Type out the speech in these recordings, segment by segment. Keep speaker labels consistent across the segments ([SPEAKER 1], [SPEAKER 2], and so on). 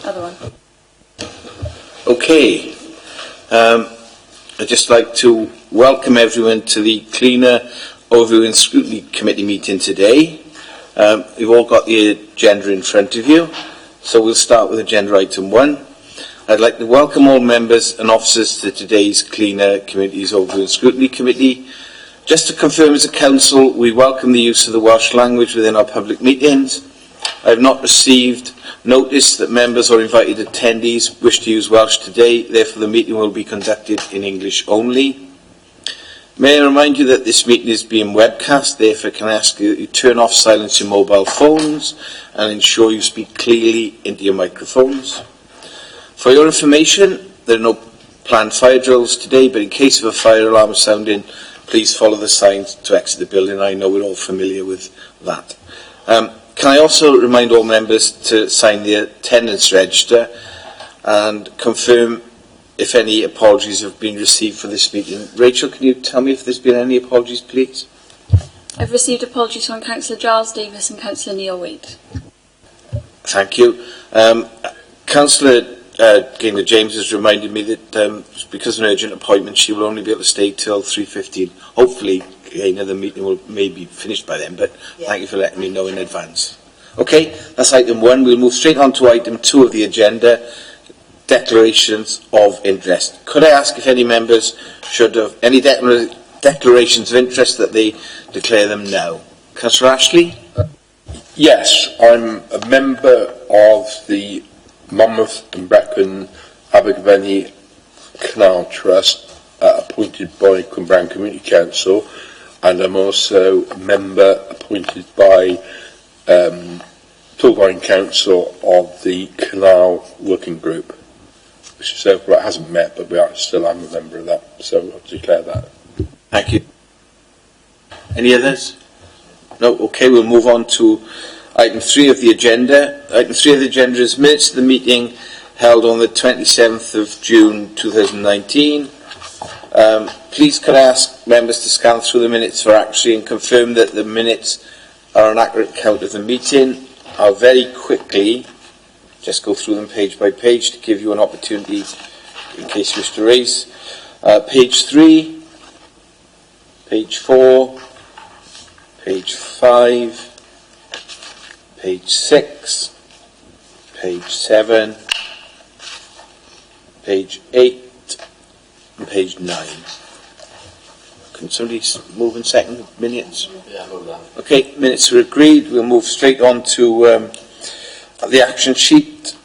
[SPEAKER 1] Other one.
[SPEAKER 2] Okay. I'd just like to welcome everyone to the Cleaner Overview and Scrutiny Committee meeting today. You've all got the agenda in front of you, so we'll start with agenda item 1. I'd like to welcome all members and officers to today's Cleaner Communities Overview and Scrutiny Committee. Just to confirm as a council, we welcome the use of the Welsh language within our public meetings. I have not received notice that members or invited attendees wish to use Welsh today, therefore the meeting will be conducted in English only. May I remind you that this meeting is being webcast, therefore can I ask you to turn off silence your mobile phones and ensure you speak clearly into your microphones. For your information, there are no planned fire drills today, but in case of a fire alarm sounding, please follow the signs to exit the building. I know we're all familiar with that. Can I also remind all members to sign the attendance register and confirm if any apologies have been received for this meeting? Rachel, can you tell me if there's been any apologies, please?
[SPEAKER 1] I've received apologies from Councillor Giles Davis and Councillor Neil Waite.
[SPEAKER 2] Thank you. Councillor Gaynor James has reminded me that because of an urgent appointment, she will only be able to stay till 3:15. Hopefully, Gaynor, the meeting will maybe finish by then, but thank you for letting me know in advance. Okay, that's item 1. We'll move straight on to item 2 of the agenda, declarations of interest. Could I ask if any members should have any declarations of interest that they declare them now? Councillor Ashley?
[SPEAKER 3] Yes, I'm a member of the Monmouth and Brecon Abergavenny Canal Trust, appointed by Cwmbran Community Council, and I'm also a member appointed by Torfaen Council of the Canal Working Group, which is over. It hasn't met, but we are still. I'm a member of that, so I'll declare that.
[SPEAKER 2] Thank you. Any others? No. Okay, we'll move on to item 3 of the agenda. Item 3 of the agenda is minutes of the meeting held on the 27th of June 2019. Please could I ask members to scan through the minutes for accuracy and confirm that the minutes are an accurate count of the meeting. I'll very quickly just go through them page by page to give you an opportunity in case you wish to raise. Page 3, page 4, page 5, page 6, page 7, page 8, and page 9. Can somebody move and second the minutes?
[SPEAKER 4] Yeah, I'll move that.
[SPEAKER 2] Okay, minutes are agreed. We'll move straight on to the action sheet.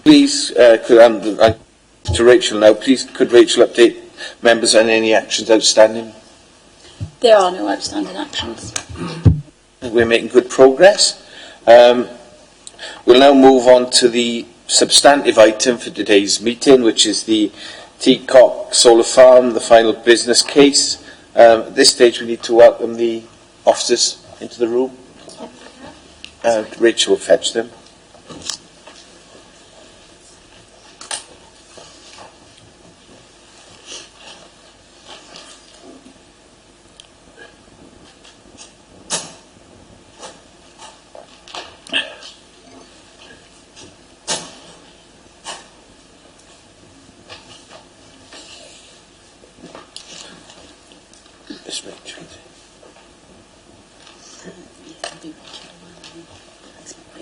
[SPEAKER 2] Please, to Rachel now, please could Rachel update members on any actions outstanding?
[SPEAKER 1] There are no outstanding actions.
[SPEAKER 2] We're making good progress. We'll now move on to the substantive item for today's meeting, which is the Teacock Solar Farm, the final business case. At this stage, we need to welcome the officers into the room. Rachel will fetch them.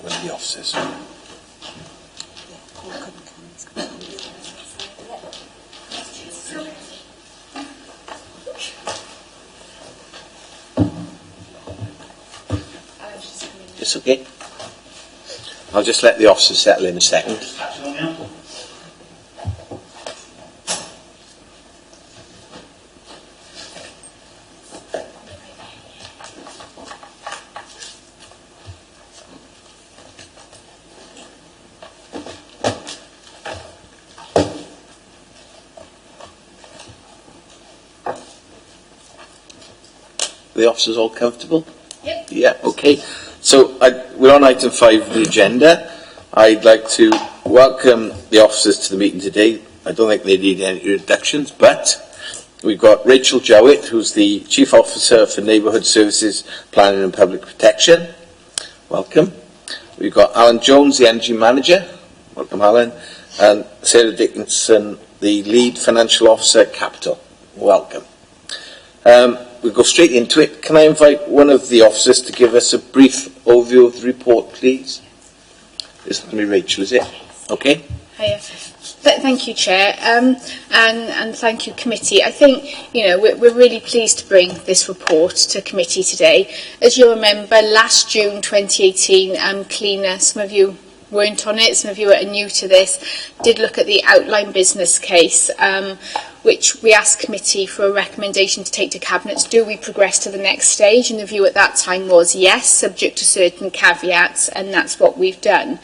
[SPEAKER 2] One of the officers. It's okay. I'll just let the officers settle in a second. The officers all comfortable?
[SPEAKER 1] Yep.
[SPEAKER 2] Yeah, okay. So we're on item 5 of the agenda. I'd like to welcome the officers to the meeting today. I don't think they need any introductions, but we've got Rachel Jowett, who's the Chief Officer for Neighbourhood Services, Planning and Public Protection. Welcome. We've got Alan Jones, the Energy Manager. Welcome, Alan. And Sarah Dickinson, the Lead Financial Officer at Capital. Welcome. We'll go straight into it. Can I invite one of the officers to give us a brief overview of the report, please? It's going to be Rachel, is it? Okay.
[SPEAKER 4] Hiya. Thank you, Chair, and thank you, Committee. I think, we're really pleased to bring this report to Committee today. As you'll remember, last June 2018, Cleaner, some of you weren't on it, some of you are new to this, did look at the outline business case, which we asked Committee for a recommendation to take to Cabinet. Do we progress to the next stage? And the view at that time was yes, subject to certain caveats, and that's what we've done.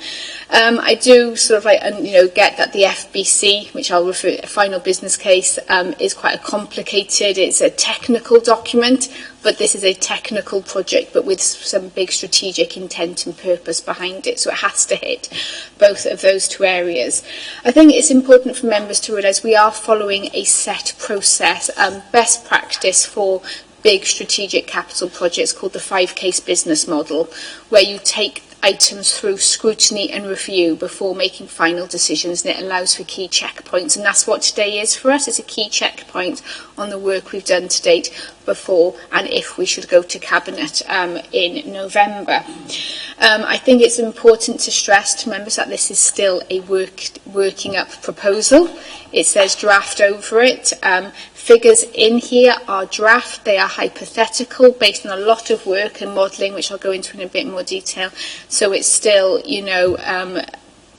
[SPEAKER 4] I do get that the FBC, which I'll refer to, final business case, is quite complicated. It's a technical document, but this is a technical project, but with some big strategic intent and purpose behind it. So it has to hit both of those two areas. I think it's important for members to realise we are following a set process, best practice for big strategic capital projects called the 5-case business model, where you take items through scrutiny and review before making final decisions, and it allows for key checkpoints, and that's what today is for us. It's a key checkpoint on the work we've done to date before and if we should go to Cabinet in November. I think it's important to stress to members that this is still a working up proposal. It says draft over it. Figures in here are draft, they are hypothetical based on a lot of work and modelling, which I'll go into in a bit more detail. So it's still,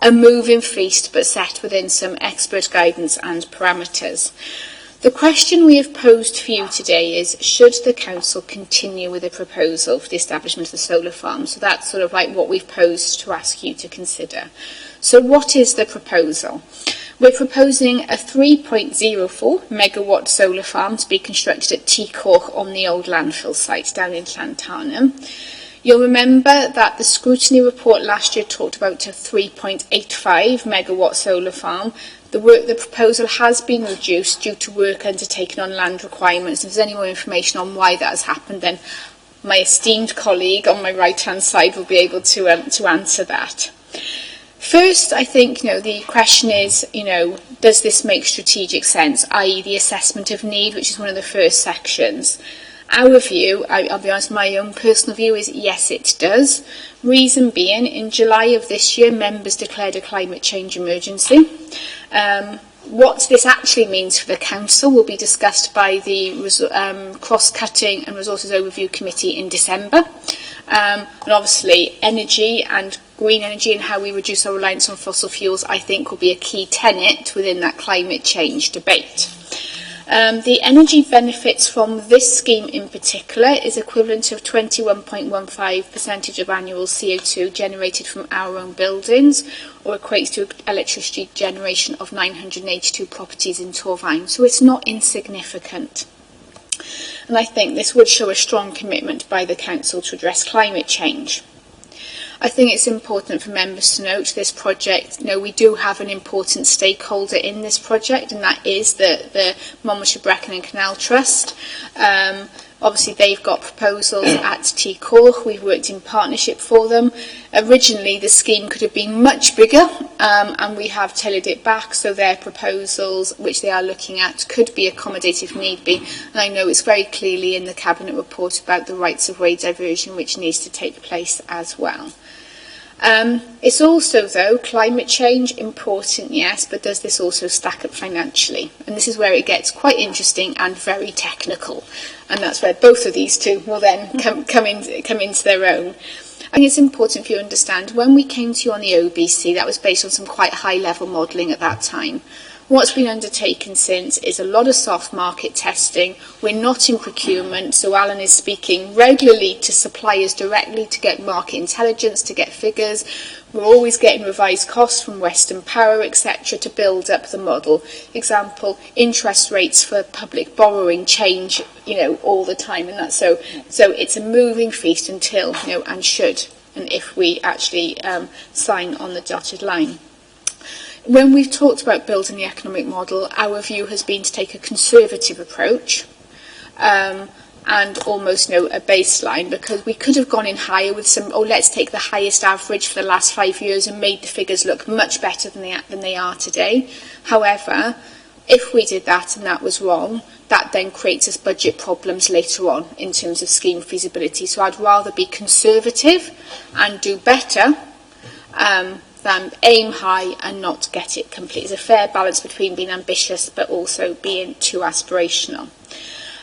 [SPEAKER 4] a moving feast, but set within some expert guidance and parameters. The question we have posed for you today is, should the Council continue with a proposal for the establishment of the solar farm? So that's sort of like what we've posed to ask you to consider. So what is the proposal? We're proposing a 3.04 megawatt solar farm to be constructed at Teacock on the old landfill site down in Llantarnam. You'll remember that the scrutiny report last year talked about a 3.85 megawatt solar farm. The proposal has been reduced due to work undertaken on land requirements. If there's any more information on why that has happened, then my esteemed colleague on my right-hand side will be able to answer that. First, I think, the question is, does this make strategic sense, i.e. the assessment of need, which is one of the first sections. Our view, I'll be honest, my own personal view is yes, it does. Reason being, in July of this year, members declared a climate change emergency. What this actually means for the Council will be discussed by the Cross-Cutting and Resources Overview Committee in December. And obviously, energy and green energy and how we reduce our reliance on fossil fuels, I think, will be a key tenet within that climate change debate. The energy benefits from this scheme in particular is equivalent of 21.15% of annual CO2 generated from our own buildings, or equates to electricity generation of 982 properties in Torfaen. So it's not insignificant. And I think this would show a strong commitment by the Council to address climate change. I think it's important for members to note this project, we do have an important stakeholder in this project, and that is the Monmouthshire Brecon and Canal Trust. Obviously, they've got proposals at Teacock. We've worked in partnership for them. Originally, the scheme could have been much bigger, and we have tailored it back, so their proposals, which they are looking at, could be accommodated if need be. And I know it's very clearly in the Cabinet report about the rights of way diversion, which needs to take place as well. It's also, though, climate change, important, yes, but does this also stack up financially? And this is where it gets quite interesting and very technical. And that's where both of these two will then come into their own. I think it's important for you to understand, when we came to you on the OBC, that was based on some quite high-level modelling at that time. What's been undertaken since is a lot of soft market testing. We're not in procurement, so Alan is speaking regularly to suppliers directly to get market intelligence, to get figures. We're always getting revised costs from Western Power, etc., to build up the model. Example, interest rates for public borrowing change, all the time, and that's so it's a moving feast until, and should, and if we actually sign on the dotted line. When we've talked about building the economic model, our view has been to take a conservative approach. and almost a baseline, because we could have gone in higher with some, let's take the highest average for the last 5 years and made the figures look much better than they are today. However, if we did that and that was wrong, that then creates us budget problems later on in terms of scheme feasibility. So I'd rather be conservative and do better than aim high and not get it complete. It's a fair balance between being ambitious but also being too aspirational.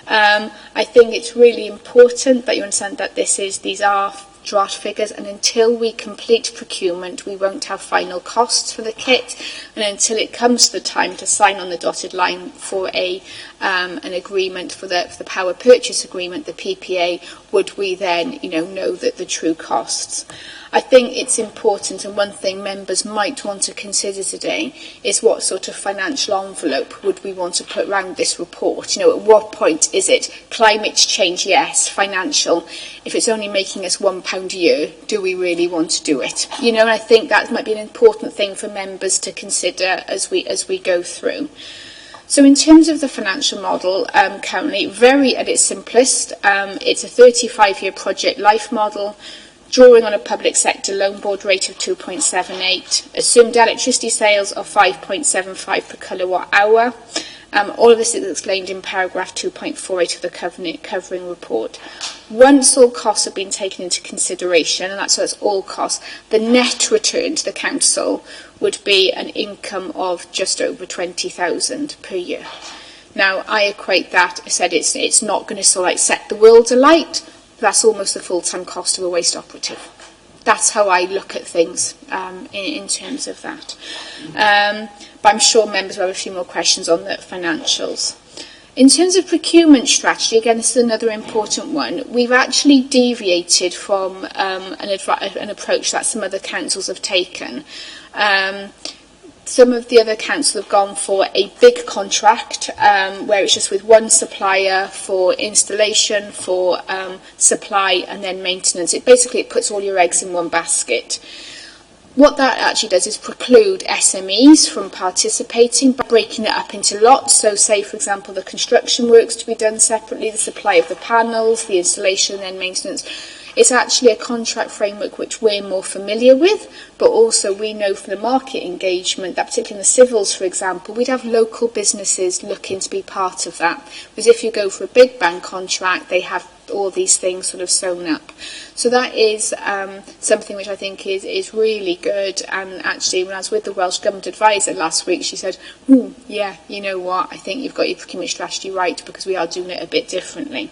[SPEAKER 4] I think it's really important that you understand that these are draft figures, and until we complete procurement we won't have final costs for the kit, and until it comes to the time to sign on the dotted line for an agreement for the power purchase agreement, the PPA, would we then know that the true costs. I think it's important, and one thing members might want to consider today is what sort of financial envelope would we want to put around this report. At what point is it climate change, yes, financial. If it's only making us £1 a year, do we really want to do it? And I think that might be an important thing for members to consider as we go through. So in terms of the financial model, currently, very at its simplest, it's a 35-year project life model, drawing on a public sector loan board rate of 2.78, assumed electricity sales of 5.75 per kilowatt hour. All of this is explained in paragraph 2.48 of the covering report. Once all costs have been taken into consideration, and that's all costs, the net return to the council would be an income of just over 20,000 per year. Now, I equate that, I said it's not going to set the world alight. That's almost the full-time cost of a waste operative. That's how I look at things in terms of that. But I'm sure members will have a few more questions on the financials. In terms of procurement strategy, again, this is another important one. We've actually deviated from an approach that some other councils have taken. Some of the other councils have gone for a big contract where it's just with one supplier for installation, for supply and then maintenance. It puts all your eggs in one basket. What that actually does is preclude SMEs from participating by breaking it up into lots. So say, for example, the construction works to be done separately, the supply of the panels, the installation and then maintenance. It's actually a contract framework which we're more familiar with, but also we know from the market engagement that particularly in the civils, for example, we'd have local businesses looking to be part of that. Whereas if you go for a big bang contract, they have all these things sort of sewn up. So that is something which I think is really good. And actually, when I was with the Welsh Government advisor last week, she said, yeah, you know what, I think you've got your procurement strategy right, because we are doing it a bit differently.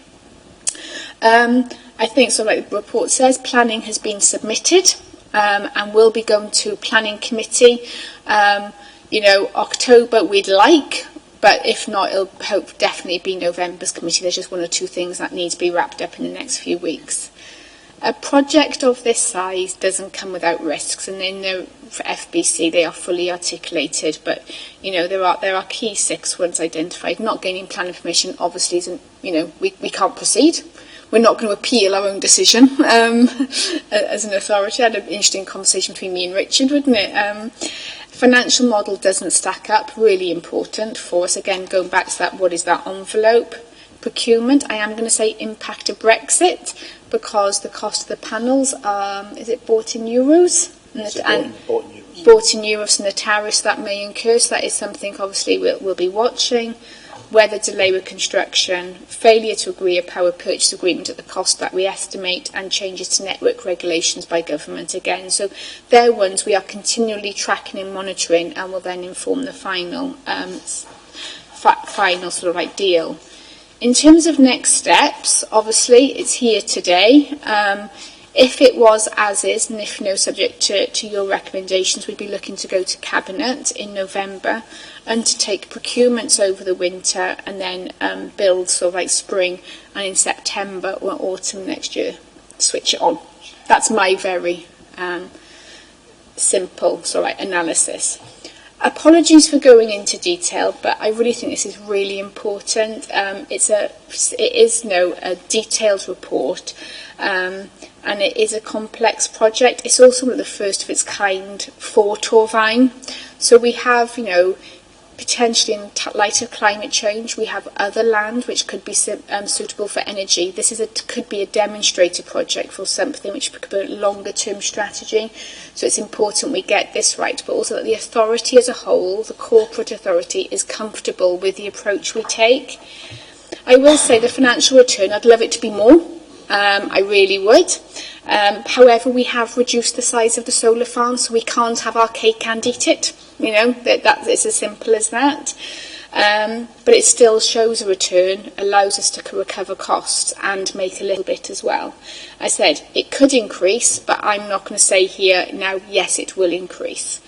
[SPEAKER 4] I think, so like the report says, planning has been submitted and will be going to planning committee. October we'd like, but if not, it'll definitely be November's committee. There's just one or two things that need to be wrapped up in the next few weeks. A project of this size doesn't come without risks, and in the FBC they are fully articulated, but there are key 6 ones identified. Not gaining planning permission obviously isn't, we can't proceed. We're not going to appeal our own decision as an authority. I had an interesting conversation between me and Richard, wouldn't it? Financial model doesn't stack up, really important for us. Again, going back to that, what is that envelope? Procurement, I am going to say impact of Brexit, because the cost of the panels, is it bought in euros? Bought in euros, and the tariffs that may incur, so that is something obviously we'll be watching. Weather delay with construction, failure to agree a power purchase agreement at the cost that we estimate, and changes to network regulations by government again. So they're ones we are continually tracking and monitoring, and will then inform the final sort of deal. In terms of next steps, obviously it's here today. If it was as is, and if subject to your recommendations, we'd be looking to go to Cabinet in November and to take procurements over the winter, and then build spring, and in September or autumn next year, switch it on. That's my very simple analysis. Apologies for going into detail, but I really think this is really important. It is a detailed report, and it is a complex project. It's also one of the first of its kind for Torfaen. So we have, potentially in light of climate change, we have other land which could be suitable for energy. This could be a demonstrator project for something which could be a longer term strategy. So it's important we get this right, but also that the authority as a whole, the corporate authority, is comfortable with the approach we take. I will say the financial return, I'd love it to be more. I really would. However, we have reduced the size of the solar farm, so we can't have our cake and eat it. You know, that it's as simple as that. But it still shows a return, allows us to recover costs and make a little bit as well. I said it could increase, but I'm not going to say here now, yes, it will increase.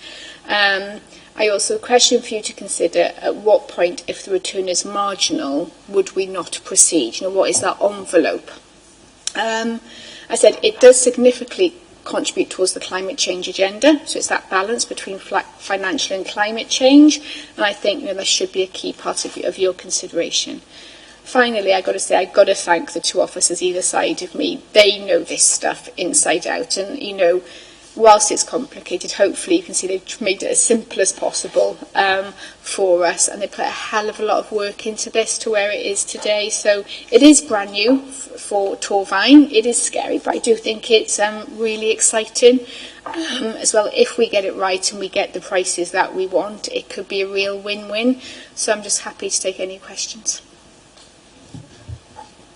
[SPEAKER 4] I also question for you to consider at what point, if the return is marginal, would we not proceed? You know, what is that envelope? I said it does significantly contribute towards the climate change agenda, so it's that balance between financial and climate change, and I think that should be a key part of your consideration. Finally, I've got to say, I've got to thank the two officers either side of me. They know this stuff inside out, and you know, whilst it's complicated, hopefully you can see they've made it as simple as possible for us, and they put a hell of a lot of work into this to where it is today. So it is brand new for Torfaen. It is scary, but I do think it's really exciting as well. If we get it right and we get the prices that we want, it could be a real win-win. So I'm just happy to take any questions.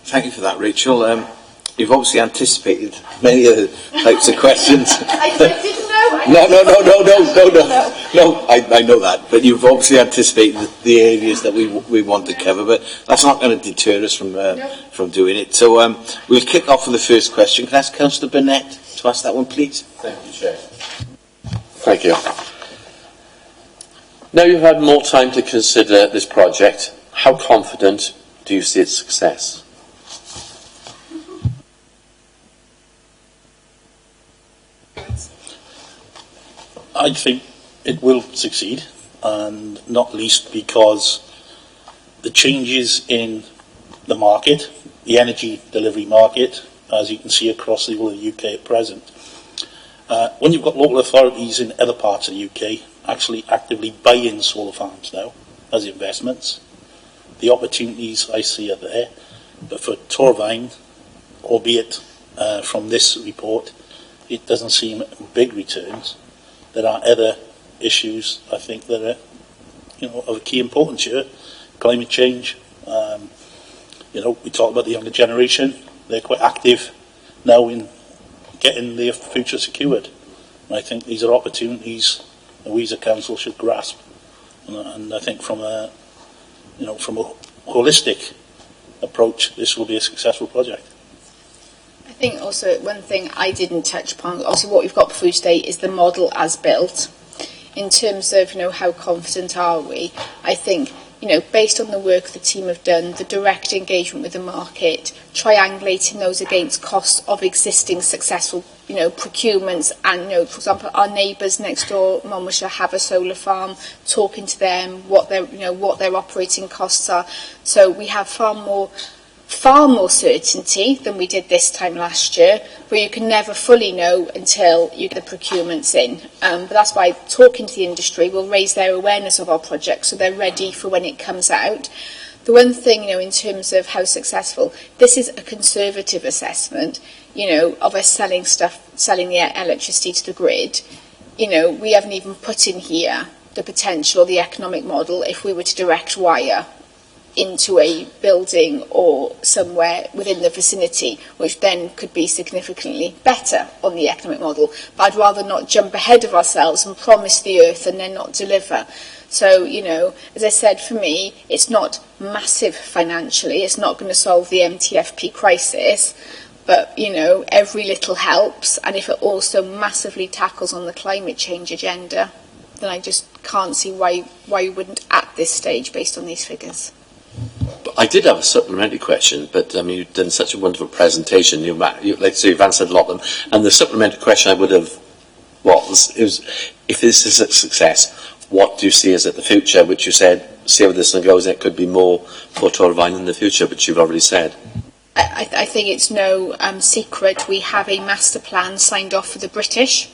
[SPEAKER 2] Thank you for that, Rachel. You've obviously anticipated many of the types of questions.
[SPEAKER 4] I didn't know.
[SPEAKER 2] No, I know that. But you've obviously anticipated the areas that we want to cover, but that's not going to deter us from doing it. So we'll kick off with the first question. Can I ask Councillor Burnett to ask that one, please?
[SPEAKER 3] Thank you, Chair.
[SPEAKER 5] Thank you. Now you've had more time to consider this project, how confident do you see its success?
[SPEAKER 6] I think it will succeed, and not least because the changes in the market, the energy delivery market, as you can see across the whole of the UK at present. When you've got local authorities in other parts of the UK actually actively buying solar farms now as investments, the opportunities I see are there. But for Torfaen, albeit from this report, it doesn't seem big returns. There are other issues, I think, that are, of key importance here. Climate change. We talk about the younger generation. They're quite active now in getting their future secured. And I think these are opportunities that we as a council should grasp. And I think from a holistic approach, this will be a successful project.
[SPEAKER 4] I think also one thing I didn't touch upon, obviously what we've got before you today is the model as built. In terms of, how confident are we? I think, based on the work the team have done, the direct engagement with the market, triangulating those against costs of existing successful, procurements, and, for example, our neighbours next door, Monmouthshire, have a solar farm, talking to them, what their operating costs are. So we have far more certainty than we did this time last year, where you can never fully know until you get the procurements in. But that's why talking to the industry will raise their awareness of our project so they're ready for when it comes out. The one thing, in terms of how successful, this is a conservative assessment, of us selling the electricity to the grid. We haven't even put in here the potential, the economic model, if we were to direct wire into a building or somewhere within the vicinity, which then could be significantly better on the economic model. But I'd rather not jump ahead of ourselves and promise the earth and then not deliver. So, as I said, for me, it's not massive financially. It's not going to solve the MTFP crisis. But, every little helps. And if it also massively tackles on the climate change agenda, then I just can't see why we wouldn't at this stage based on these figures.
[SPEAKER 5] I did have a supplementary question, but you've done such a wonderful presentation. You've answered a lot of them. And the supplementary question I would have was if this is a success, what do you see as at the future? Which you said, see how this one goes, and it could be more for Torfaen in the future, which you've already said.
[SPEAKER 4] I think it's no secret we have a master plan signed off for the British,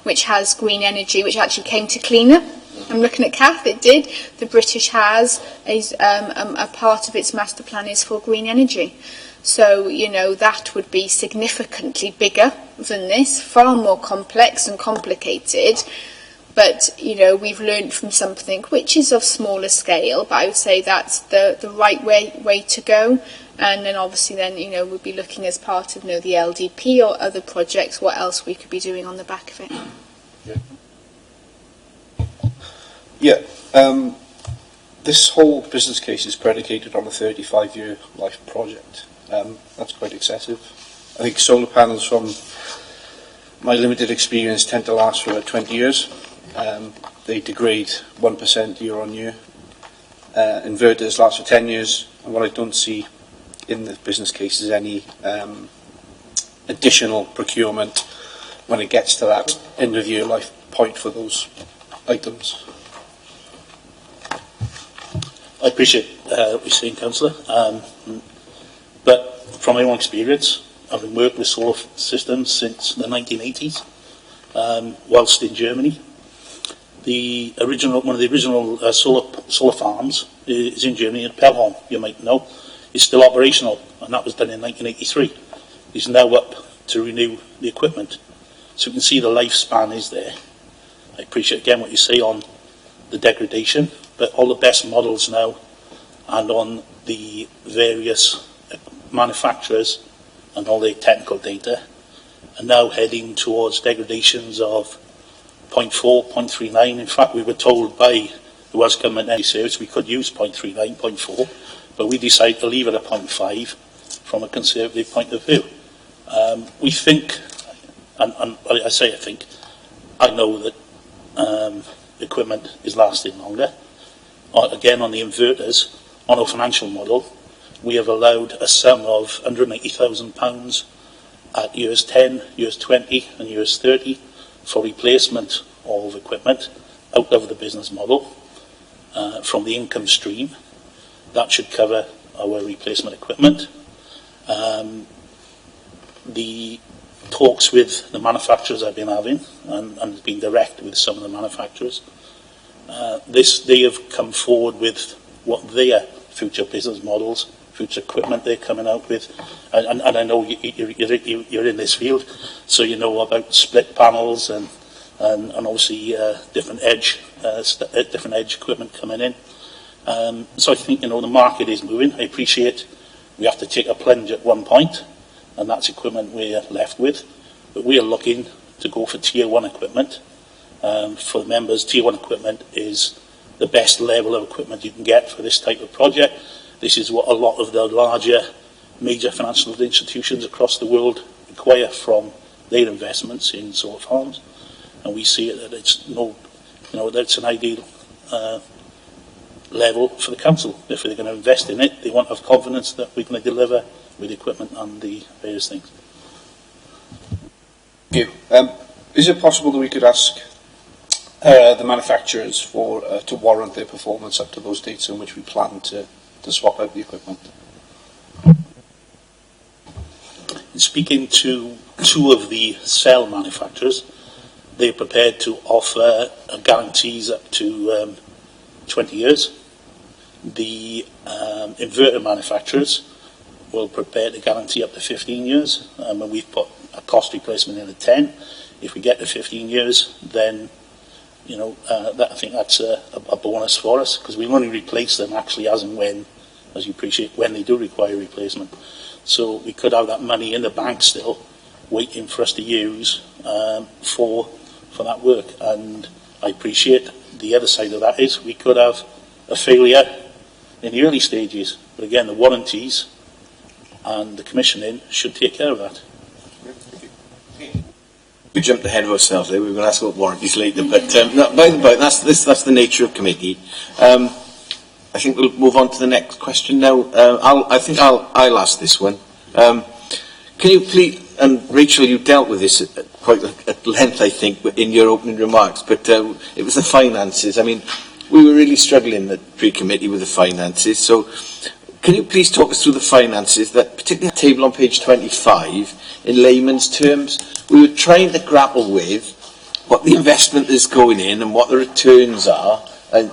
[SPEAKER 4] which has green energy, which actually came to cleaner. I'm looking at Kath, it did. The British has a part of its master plan is for green energy. So, you know, that would be significantly bigger than this, far more complex and complicated. But, you know, we've learned from something which is of smaller scale, but I would say that's the right way to go. And then obviously then, you know, we'll be looking as part of, you know, the LDP or other projects, what else we could be doing on the back of it.
[SPEAKER 7] This whole business case is predicated on a 35-year life project. That's quite excessive. I think solar panels, from my limited experience, tend to last for about 20 years. They degrade 1% year on year. Inverters last for 10 years, and what I don't see in the business case is any additional procurement when it gets to that end of year life point for those items.
[SPEAKER 6] I appreciate what you're saying, Councillor. But from my own experience, having worked with solar systems since the 1980s, whilst in Germany, one of the original solar farms is in Germany, in Pelhorn, you might know. It's still operational, and that was done in 1983. It's now up to renew the equipment. So you can see the lifespan is there. I appreciate again what you say on the degradation, but all the best models now and on the various manufacturers and all the technical data are now heading towards degradations of 0.4, 0.39. In fact, we were told by the Welsh Government Energy Service we could use 0.39, 0.4, but we decided to leave it at 0.5 from a conservative point of view. We think, and I say I think, I know that equipment is lasting longer. Again, on the inverters, on our financial model, we have allowed a sum of £180,000 at years 10, years 20 and years 30 for replacement of equipment out of the business model from the income stream. That should cover our replacement equipment. The talks with the manufacturers I've been having, and been direct with some of the manufacturers, they have come forward with what their future business models, future equipment they're coming out with, and I know you're in this field, so you know about split panels and obviously different edge equipment coming in. So I think, you know, the market is moving. I appreciate we have to take a plunge at one point, and that's equipment we're left with, but we are looking to go for tier 1 equipment. For the members, tier 1 equipment is the best level of equipment you can get for this type of project. This is what a lot of the larger major financial institutions across the world require from their investments in solar farms, and we see it that it's that's an ideal level for the council. If they're going to invest in it, they want to have confidence that we're going to deliver with equipment and the various things.
[SPEAKER 7] Thank you. Is it possible that we could ask the manufacturers to warrant their performance up to those dates in which we plan to swap out the equipment?
[SPEAKER 6] In speaking to two of the cell manufacturers, they're prepared to offer guarantees up to 20 years. The inverter manufacturers will prepare to guarantee up to 15 years, and we've put a cost replacement in at 10. If we get to 15 years, then I think that's a bonus for us, because we only replace them actually as and when, as you appreciate, when they do require replacement. So we could have that money in the bank still, waiting for us to use for that work. And I appreciate the other side of that is we could have a failure in the early stages, but again, the warranties and the commissioning should take care of that.
[SPEAKER 2] We jumped ahead of ourselves there. We were going to ask about warranties later, but by the by, that's the nature of committee. I think we'll move on to the next question now. I'll ask this one. Can you please, and Rachel, you dealt with this quite at length, I think, in your opening remarks, but it was the finances. I mean, we were really struggling at pre-committee with the finances, so can you please talk us through the finances, that particularly the table on page 25, in layman's terms? We were trying to grapple with what the investment is going in and what the returns are. And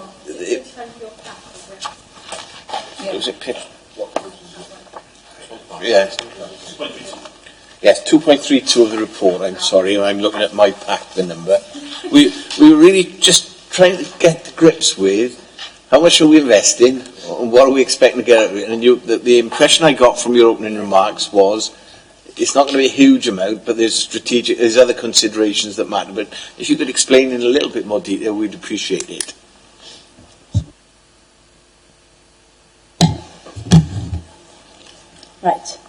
[SPEAKER 2] was it pitch? Yes. Yes, 2.32 of the report. I'm sorry, I'm looking at my pack, the number. We were really just trying to get to grips with how much are we investing and what are we expecting to get out of it. And the impression I got from your opening remarks was it's not going to be a huge amount, but there's other considerations that matter. But if you could explain in a little bit more detail, we'd appreciate it.
[SPEAKER 8] Right.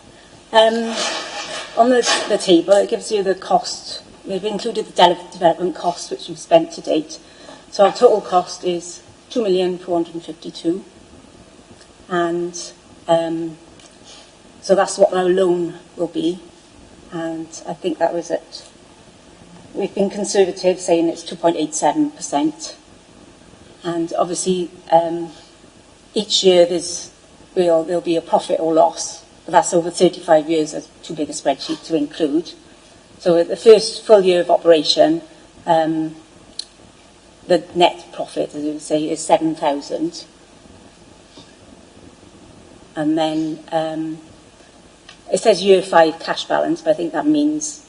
[SPEAKER 8] On the table, it gives you the cost. We've included the development costs which we've spent to date. So our total cost is 2,452,000, and so that's what our loan will be. And I think that was it. We've been conservative, saying it's 2.87%. And obviously, each year there'll be a profit or loss. But that's over 35 years. That's too big a spreadsheet to include. So at the first full year of operation, the net profit, as you would say, is 7,000. And then it says year 5 cash balance, but I think that means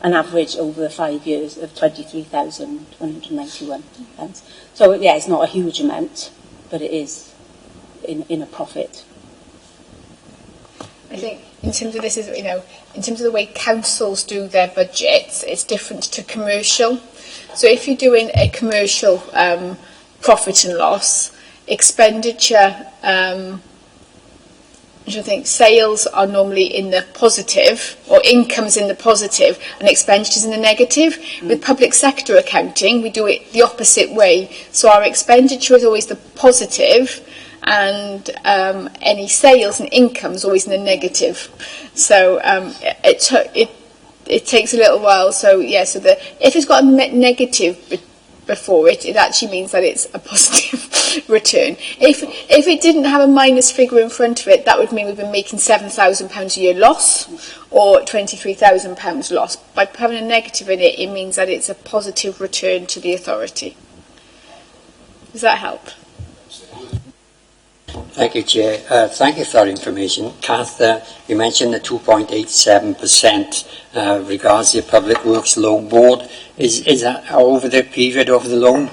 [SPEAKER 8] an average over the 5 years of £23,191. So yeah, it's not a huge amount, but it is in a profit.
[SPEAKER 4] I think in terms of this is, in terms of the way councils do their budgets, it's different to commercial. So if you're doing a commercial profit and loss, expenditure, I think sales are normally in the positive, or income's in the positive, and expenditure's in the negative. With public sector accounting, we do it the opposite way. So our expenditure is always the positive, and any sales and income is always in the negative. So it takes a little while. So yeah, so if it's got a negative before it, it actually means that it's a positive return. If it didn't have a minus figure in front of it, that would mean we've been making £7,000 a year loss, or £23,000 loss. By having a negative in it, it means that it's a positive return to the authority. Does that help?
[SPEAKER 9] Thank you, Chair. Thank you for that information. Kath, you mentioned the 2.87% regards the Public Works Loan Board. Is that over the period of the loan?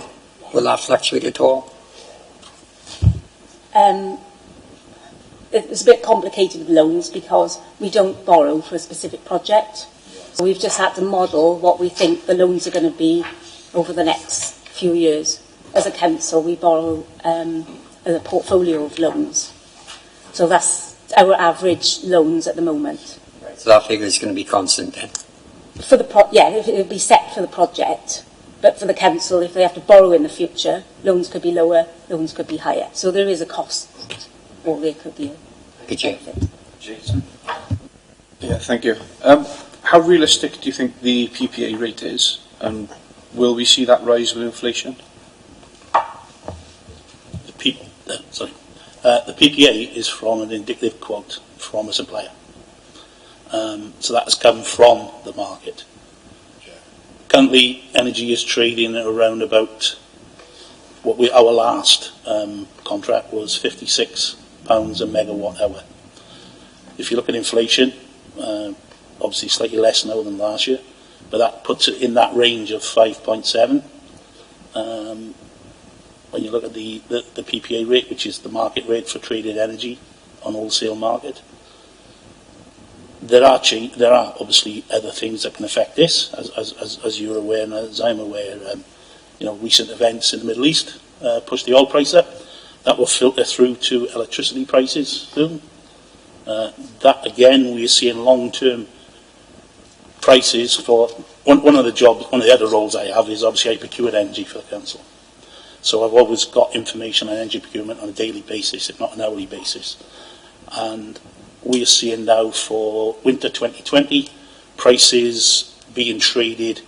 [SPEAKER 9] Will that fluctuate at all?
[SPEAKER 8] It's a bit complicated with loans because we don't borrow for a specific project. So we've just had to model what we think the loans are going to be over the next few years. As a council, we borrow a portfolio of loans. So that's our average loans at the moment.
[SPEAKER 9] So that figure is going to be constant then?
[SPEAKER 8] For the it would be set for the project. But for the council, if they have to borrow in the future, loans could be lower, loans could be higher. So there is a cost, or there could be a benefit.
[SPEAKER 7] Jason. Yeah, thank you. How realistic do you think the PPA rate is, and will we see that rise with inflation?
[SPEAKER 6] The PPA is from an indicative quote from a supplier. So that has come from the market. Currently, energy is trading at around about our last contract was £56 a megawatt hour. If you look at inflation, obviously slightly less now than last year, but that puts it in that range of 5.7. When you look at the PPA rate, which is the market rate for traded energy on wholesale market, there are obviously other things that can affect this, as you're aware and as I'm aware. Recent events in the Middle East pushed the oil price up. That will filter through to electricity prices soon. That again, we are seeing long-term prices for one of the other roles I have is obviously I procure energy for the council. So I've always got information on energy procurement on a daily basis, if not an hourly basis. And we are seeing now for winter 2020 prices being traded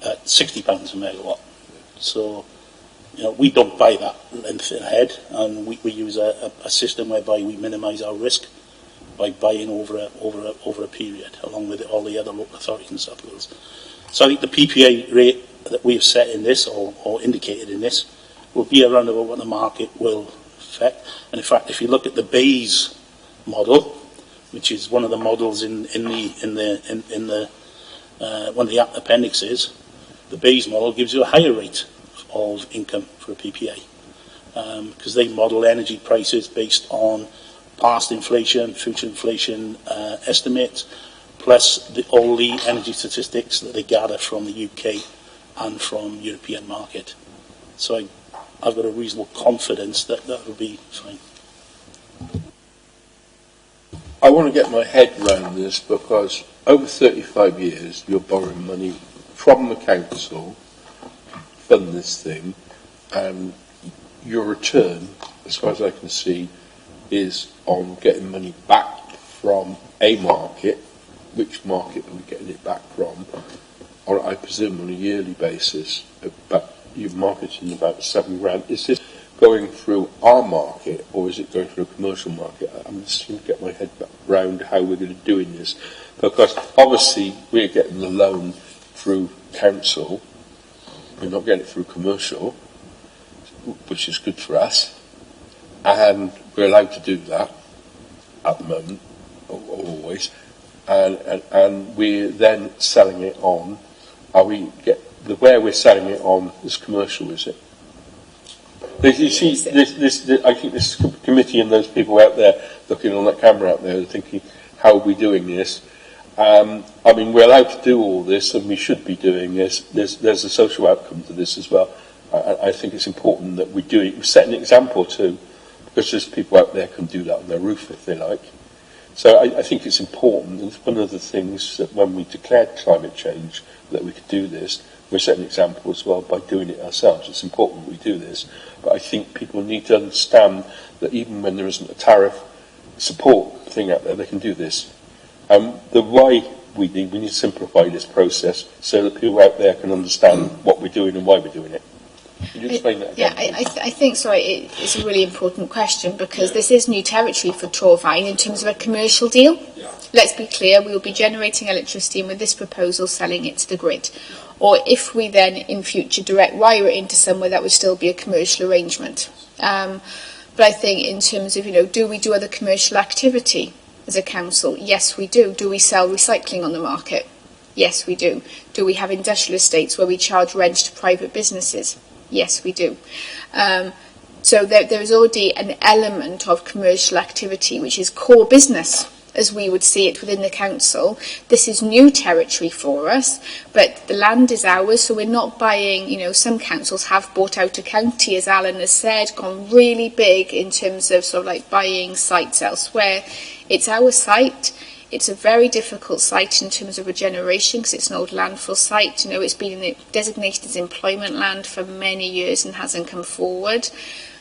[SPEAKER 6] at £60 a megawatt. So, we don't buy that length ahead, and we use a system whereby we minimise our risk by buying over a period, along with all the other local authorities and stuff. So I think the PPA rate that we have set in this or indicated in this will be around about what the market will affect. And in fact, if you look at the Bayes model, which is one of the models in the one of the appendixes, the Bayes model gives you a higher rate of income for a PPA because they model energy prices based on past inflation, future inflation estimates, plus all the energy statistics that they gather from the UK and from European market. So I've got a reasonable confidence that that will be fine.
[SPEAKER 3] I want to get my head around this because over 35 years you're borrowing money from the council to fund this thing, and your return, as far as I can see, is on getting money back from a market. Which market are we getting it back from? Or I presume on a yearly basis, but you're marketing about £7,000. Is this going through our market or is it going through a commercial market? I'm just trying to get my head around how we're going to do in this, because obviously we're getting the loan through council, we're not getting it through commercial, which is good for us, and we're allowed to do that at the moment, or always, and we're then selling it on. Are we where we're selling it on is commercial, is it? You see, I think this committee and those people out there looking on that camera out there are thinking, how are we doing this? I mean, we're allowed to do all this, and we should be doing this. There's a social outcome to this as well. I think it's important that we do it. We set an example too, because there's people out there can do that on their roof if they like. So I think it's important, and it's one of the things that when we declared climate change that we could do this, we're setting an example as well by doing it ourselves. It's important we do this, but I think people need to understand that even when there isn't a tariff support thing out there, they can do this. The why we need to simplify this process so that people out there can understand what we're doing and why we're doing it. Can you explain that again?
[SPEAKER 4] Yeah, I think, it's a really important question because this is new territory for Torfaen in terms of a commercial deal. Yeah. Let's be clear, we will be generating electricity and with this proposal selling it to the grid. Or if we then in future direct wire it into somewhere, that would still be a commercial arrangement. But I think in terms of, do we do other commercial activity as a council? Yes, we do. Do we sell recycling on the market? Yes, we do. Do we have industrial estates where we charge rent to private businesses? Yes, we do. So there is already an element of commercial activity, which is core business, as we would see it within the council. This is new territory for us, but the land is ours, so we're not buying, some councils have bought out a county, as Alan has said, gone really big in terms of sort of like buying sites elsewhere. It's our site. It's a very difficult site in terms of regeneration because it's an old landfill site. It's been designated as employment land for many years and hasn't come forward.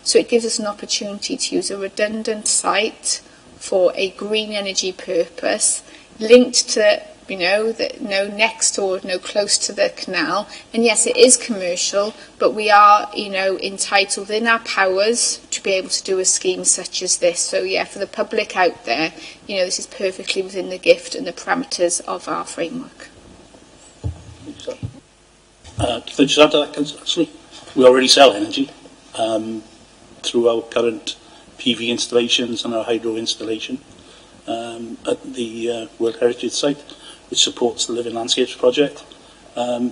[SPEAKER 4] So it gives us an opportunity to use a redundant site for a green energy purpose, linked to, next or close to the canal. And yes, it is commercial, but we are, entitled in our powers to be able to do a scheme such as this. So yeah, for the public out there, this is perfectly within the gift and the parameters of our framework.
[SPEAKER 6] Can I just add to that, actually? We already sell energy through our current PV installations and our hydro installation at the World Heritage Site, which supports the Living Landscapes project.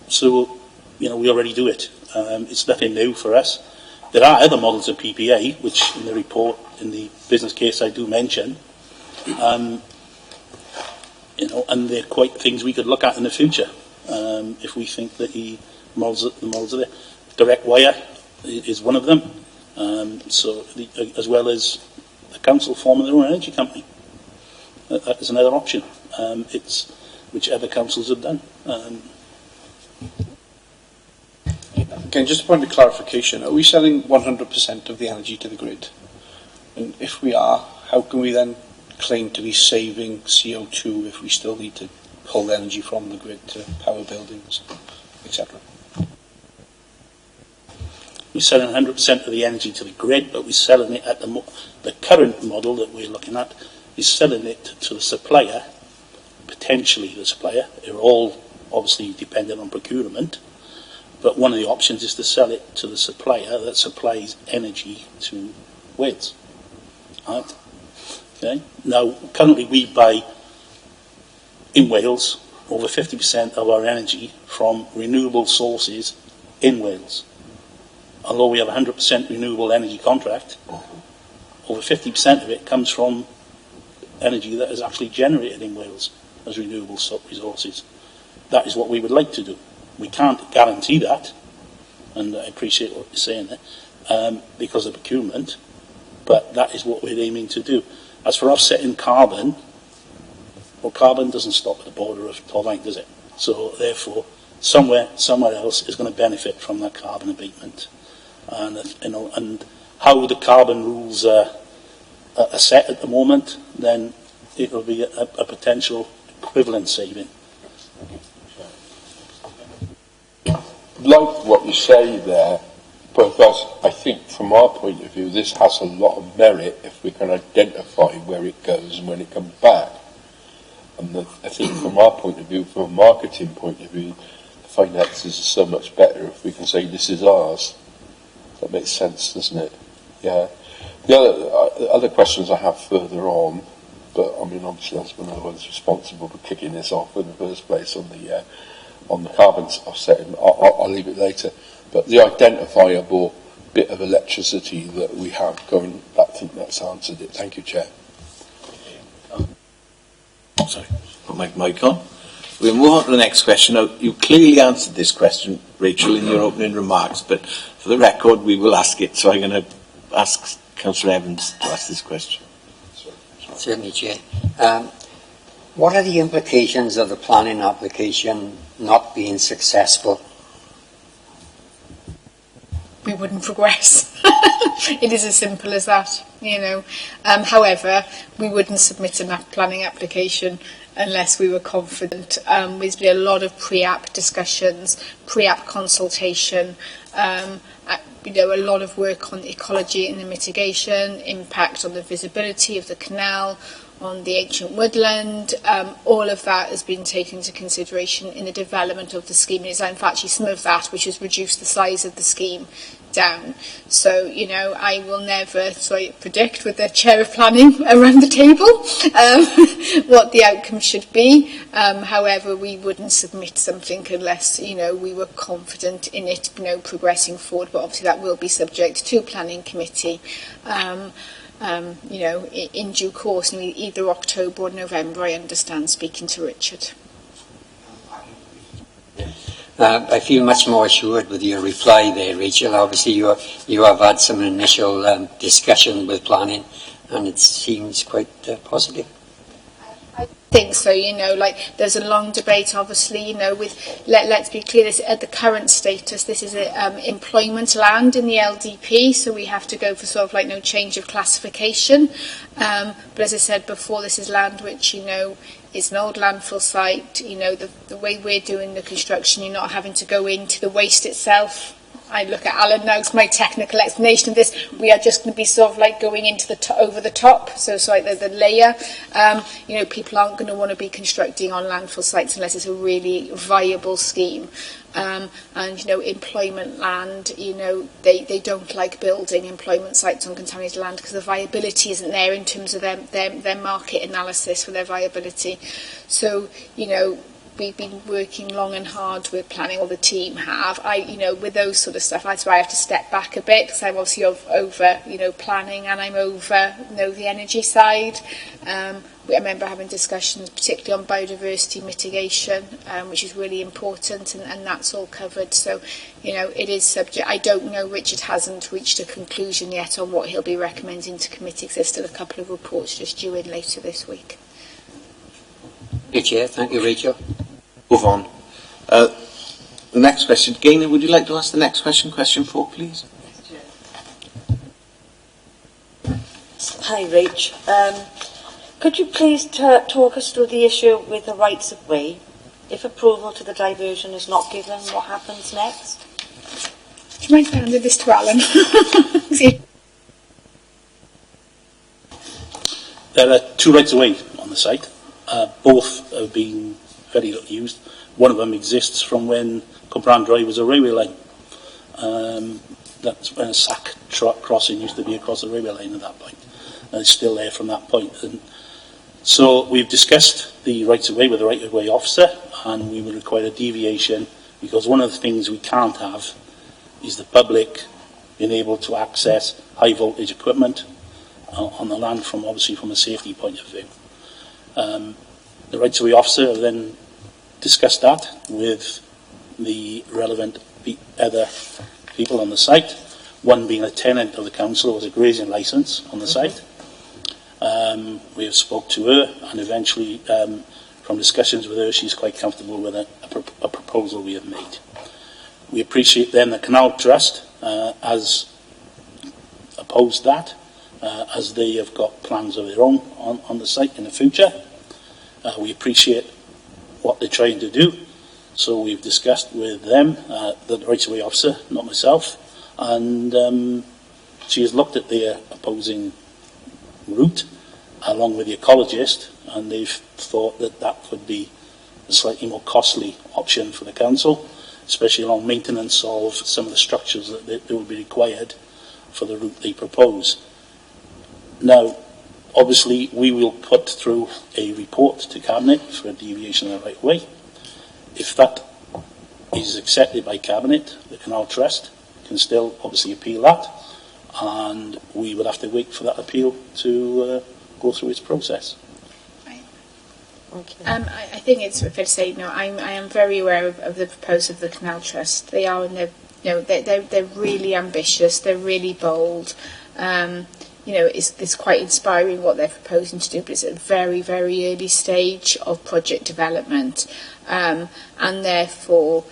[SPEAKER 6] So, we already do it. It's nothing new for us. There are other models of PPA, which in the report, in the business case I do mention, and they're quite things we could look at in the future if we think that the models are there. Direct wire is one of them. As well as the council forming their own energy company. That is another option. It's which other councils have done.
[SPEAKER 7] Again, just a point of clarification. Are we selling 100% of the energy to the grid? And if we are, how can we then claim to be saving CO2 if we still need to pull the energy from the grid to power buildings, etc.?
[SPEAKER 6] We're selling 100% of the energy to the grid, but we're selling it at the current model that we're looking at is selling it to the supplier, potentially the supplier. They're all obviously dependent on procurement, but one of the options is to sell it to the supplier that supplies energy to Wales. Right? Okay. Now, currently we buy in Wales over 50% of our energy from renewable sources in Wales. Although we have a 100% renewable energy contract, over 50% of it comes from energy that is actually generated in Wales as renewable resources. That is what we would like to do. We can't guarantee that, and I appreciate what you're saying there, because of procurement, but that is what we're aiming to do. As for offsetting carbon, well, carbon doesn't stop at the border of Torfaen, does it? So therefore, somewhere else is going to benefit from that carbon abatement. And and how the carbon rules are set at the moment, then it will be a potential equivalent saving.
[SPEAKER 3] Like what you say there, because I think from our point of view, this has a lot of merit if we can identify where it goes and when it comes back. And I think from our point of view, from a marketing point of view, the finances are so much better if we can say this is ours. That makes sense, doesn't it? Yeah. The other questions I have further on, but I mean obviously that's one of the ones responsible for kicking this off in the first place on the carbon offsetting. I'll leave it later. But the identifiable bit of electricity that we have going, I think that's answered it. Thank you, Chair.
[SPEAKER 2] Sorry, put my mic on. We'll move on to the next question. Now, you clearly answered this question, Rachel, in your opening remarks, but for the record, we will ask it. So I'm going to ask Councillor Evans to ask this question.
[SPEAKER 9] Certainly, Chair. What are the implications of the planning application not being successful?
[SPEAKER 4] We wouldn't progress. It is as simple as that, you know. However, we wouldn't submit a planning application unless we were confident. There's been a lot of pre-app discussions, pre-app consultation, a lot of work on ecology and the mitigation, impact on the visibility of the canal, on the ancient woodland. All of that has been taken into consideration in the development of the scheme. It's in fact actually some of that which has reduced the size of the scheme down. So, I will never predict with the chair of planning around the table what the outcome should be. However, we wouldn't submit something unless, we were confident in it, progressing forward. But obviously that will be subject to planning committee. In due course, either October or November, I understand, speaking to Richard.
[SPEAKER 9] I feel much more assured with your reply there, Rachel. Obviously, you have had some initial discussion with planning, and it seems quite positive.
[SPEAKER 4] I think so, there's a long debate, obviously, let's be clear, this, at the current status, this is employment land in the LDP, so we have to go for no change of classification. But as I said before, this is land which, it's an old landfill site. The way we're doing the construction, you're not having to go into the waste itself. I look at Alan now, it's my technical explanation of this. We are just going to be going into over the top, so it's like the layer. People aren't going to want to be constructing on landfill sites unless it's a really viable scheme. And employment land, they don't like building employment sites on contaminated land because the viability isn't there in terms of their market analysis for their viability. So, we've been working long and hard with planning, or the team have. With those sort of stuff, that's why I have to step back a bit, because I'm obviously over, planning, and I'm over, the energy side. I remember having discussions, particularly on biodiversity mitigation, which is really important, and that's all covered. So, it is subject. I don't know. Richard hasn't reached a conclusion yet on what he'll be recommending to committee, because there's still a couple of reports just due in later this week.
[SPEAKER 9] Thank you, Chair. Thank you, Rachel.
[SPEAKER 2] Move on. The next question. Gaynor, would you like to ask the next question? Question 4, please.
[SPEAKER 10] Hi, Rach. Could you please talk us through the issue with the rights of way? If approval to the diversion is not given, what happens next?
[SPEAKER 4] Do you mind if I handed this to Alan?
[SPEAKER 6] There are 2 rights of way on the site. Both have been very little used. one of them exists from when Cwmbran Drive was a railway line. That's when a sack truck crossing used to be across the railway line at that point. And it's still there from that point. And so we've discussed the rights of way with the right of way officer, and we will require a deviation, because one of the things we can't have is the public being able to access high voltage equipment on the land, from obviously from a safety point of view. The rights of way officer then discussed that with the relevant other people on the site, one being a tenant of the council with a grazing licence on the site. We have spoke to her, and eventually from discussions with her, she's quite comfortable with a proposal we have made. We appreciate then the Canal Trust has opposed that, as they have got plans of their own on the site in the future. We appreciate what they're trying to do, so we've discussed with them, the rights of way officer, not myself, and she has looked at their opposing route along with the ecologist, and they've thought that that could be a slightly more costly option for the council, especially along maintenance of some of the structures that will be required for the route they propose. Now, obviously, we will put through a report to Cabinet for a deviation of the right way. If that is accepted by Cabinet, the Canal Trust can still obviously appeal that, and we will have to wait for that appeal to go through its process.
[SPEAKER 10] Okay.
[SPEAKER 4] I think it's fair to say, I am very aware of the proposal of the Canal Trust. They are, they're really ambitious. They're really bold. It's quite inspiring what they're proposing to do, but it's at a very, very early stage of project development, and therefore,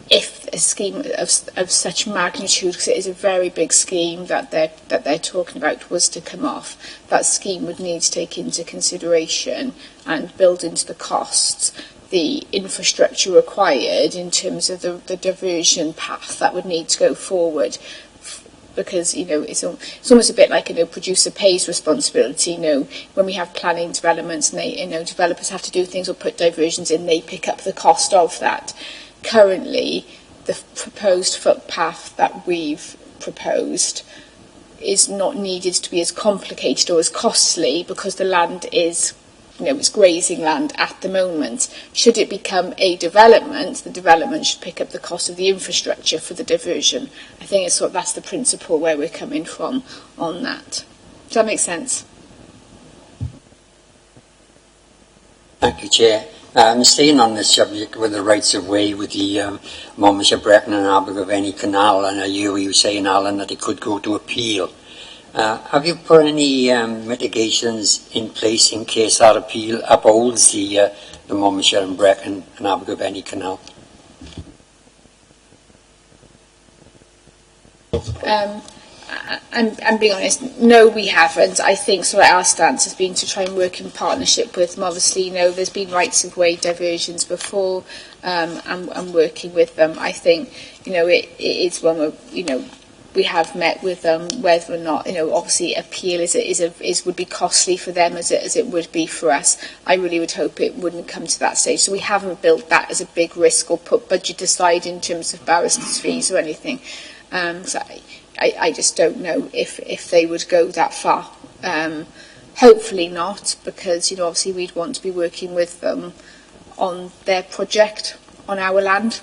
[SPEAKER 4] if a scheme of such magnitude, because it is a very big scheme that they're talking about, was to come off, that scheme would need to take into consideration and build into the costs the infrastructure required in terms of the diversion path that would need to go forward. Because it's almost a bit like producer pays responsibility. When we have planning developments and they developers have to do things or put diversions in, they pick up the cost of that. Currently, the proposed footpath that we've proposed is not needed to be as complicated or as costly, because the land is, it's grazing land at the moment. Should it become a development, the development should pick up the cost of the infrastructure for the diversion. I think that's the principle where we're coming from on that. Does that make sense?
[SPEAKER 9] Thank you, Chair. Staying on this subject with the rights of way with the Monmouthshire, Brecon and Abergavenny Canal, and I hear you saying, Alan, that it could go to appeal. Have you put any mitigations in place in case that appeal upholds the Monmouthshire and Brecon and Abergavenny Canal?
[SPEAKER 4] I'm being honest, no, we haven't. I think our stance has been to try and work in partnership with them. Obviously, there's been rights of way diversions before, and working with them. I think, it is one where, we have met with them, whether or not, obviously appeal would be costly for them as it would be for us. I really would hope it wouldn't come to that stage. So we haven't built that as a big risk or put budget aside in terms of barristers' fees or anything. So I just don't know if they would go that far. Hopefully not, because obviously we'd want to be working with them on their project on our land.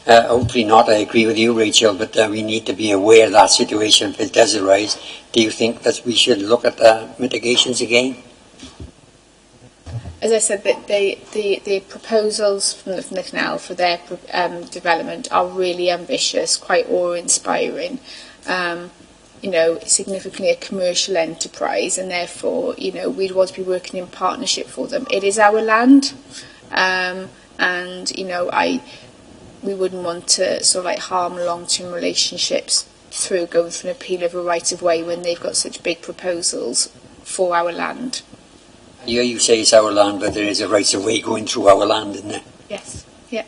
[SPEAKER 9] Hopefully not, I agree with you, Rachel, but we need to be aware of that situation if it does arise. Do you think that we should look at the mitigations again?
[SPEAKER 4] As I said, that the proposals from the canal for their development are really ambitious, quite awe-inspiring. Significantly a commercial enterprise, and therefore, we'd want to be working in partnership for them. It is our land, and we wouldn't want to harm long-term relationships through going for an appeal of a right of way when they've got such big proposals for our land.
[SPEAKER 9] Yeah, you say it's our land, but there is a right of way going through our land, isn't there?
[SPEAKER 4] Yes. Yeah.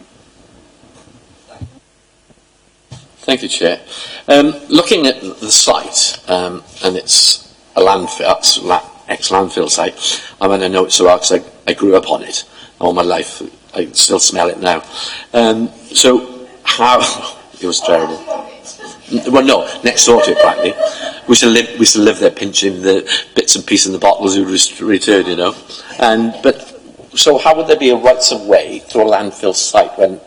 [SPEAKER 5] Thank you, Chair. Looking at the site, and it's a ex-landfill site. And when I know it so well, because I grew up on it all my life. I still smell it now. So how... It was terrible. Well, no, next door to it, practically. We still live there pinching the bits and pieces in the bottles we return, you know. So how would there be a rights of way to a landfill site when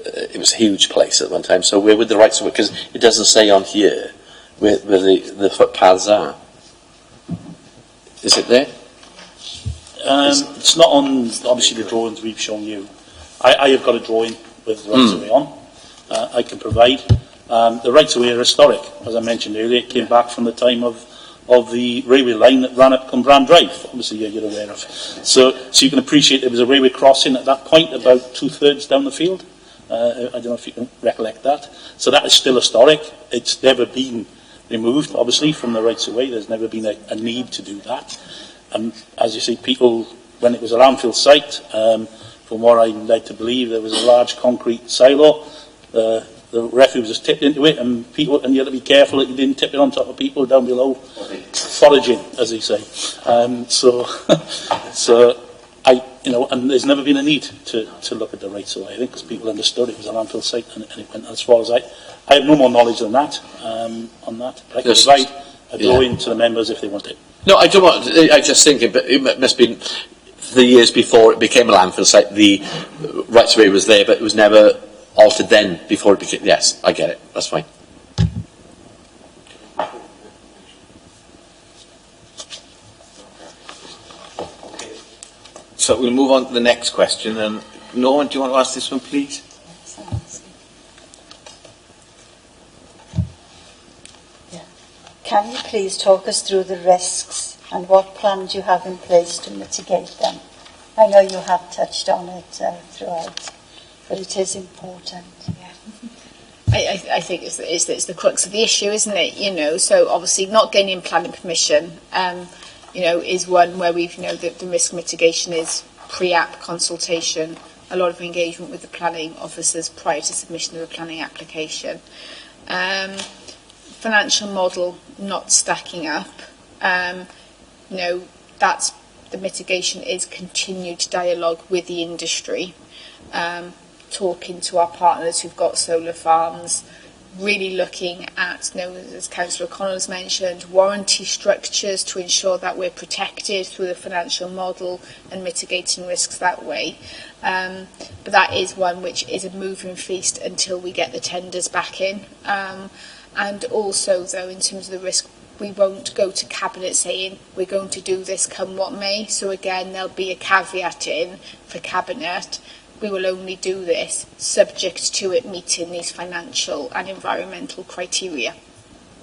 [SPEAKER 5] it was a huge place at one time? So where would the rights of way? Because it doesn't say on here where the footpaths are. Is it there?
[SPEAKER 6] It's not on, obviously, the drawings we've shown you. I have got a drawing with the rights of way on. I can provide. The rights of way are historic, as I mentioned earlier. It came back from the time of the railway line that ran up Cumbrae Drive, obviously you're aware of. So you can appreciate there was a railway crossing at that point, about 2/3 down the field. I don't know if you can recollect that. So that is still historic. It's never been removed, obviously, from the rights of way. There's never been a need to do that. And as you see, people, when it was a landfill site, from what I'm led to believe, there was a large concrete silo. The refuse was tipped into it, and you had to be careful that you didn't tip it on top of people down below, foraging, as they say. And there's never been a need to look at the rights of way. I think because people understood it was a landfill site, and it went as far as I have no more knowledge than that on that. But I can provide a drawing to the members if they want it.
[SPEAKER 5] No, I don't want. I'm just thinking, but it must have been the years before it became a landfill site. The rights of way was there, but it was never altered then before it became. Yes, I get it. That's fine.
[SPEAKER 2] So we'll move on to the next question. And Norman, do you want to ask this one, please?
[SPEAKER 11] Can you please talk us through the risks and what plans you have in place to mitigate them? I know you have touched on it throughout, but it is important.
[SPEAKER 4] Yeah. I think it's the crux of the issue, isn't it? So obviously not gaining planning permission, is one where we've, the risk mitigation is pre-app consultation, a lot of engagement with the planning officers prior to submission of a planning application. Financial model not stacking up. That's the mitigation is continued dialogue with the industry, talking to our partners who've got solar farms, really looking at, as Councillor O'Connell has mentioned, warranty structures to ensure that we're protected through the financial model and mitigating risks that way. But that is one which is a moving feast until we get the tenders back in. And also, though, in terms of the risk, we won't go to Cabinet saying we're going to do this come what may. So again, there'll be a caveat in for Cabinet. We will only do this subject to it meeting these financial and environmental criteria,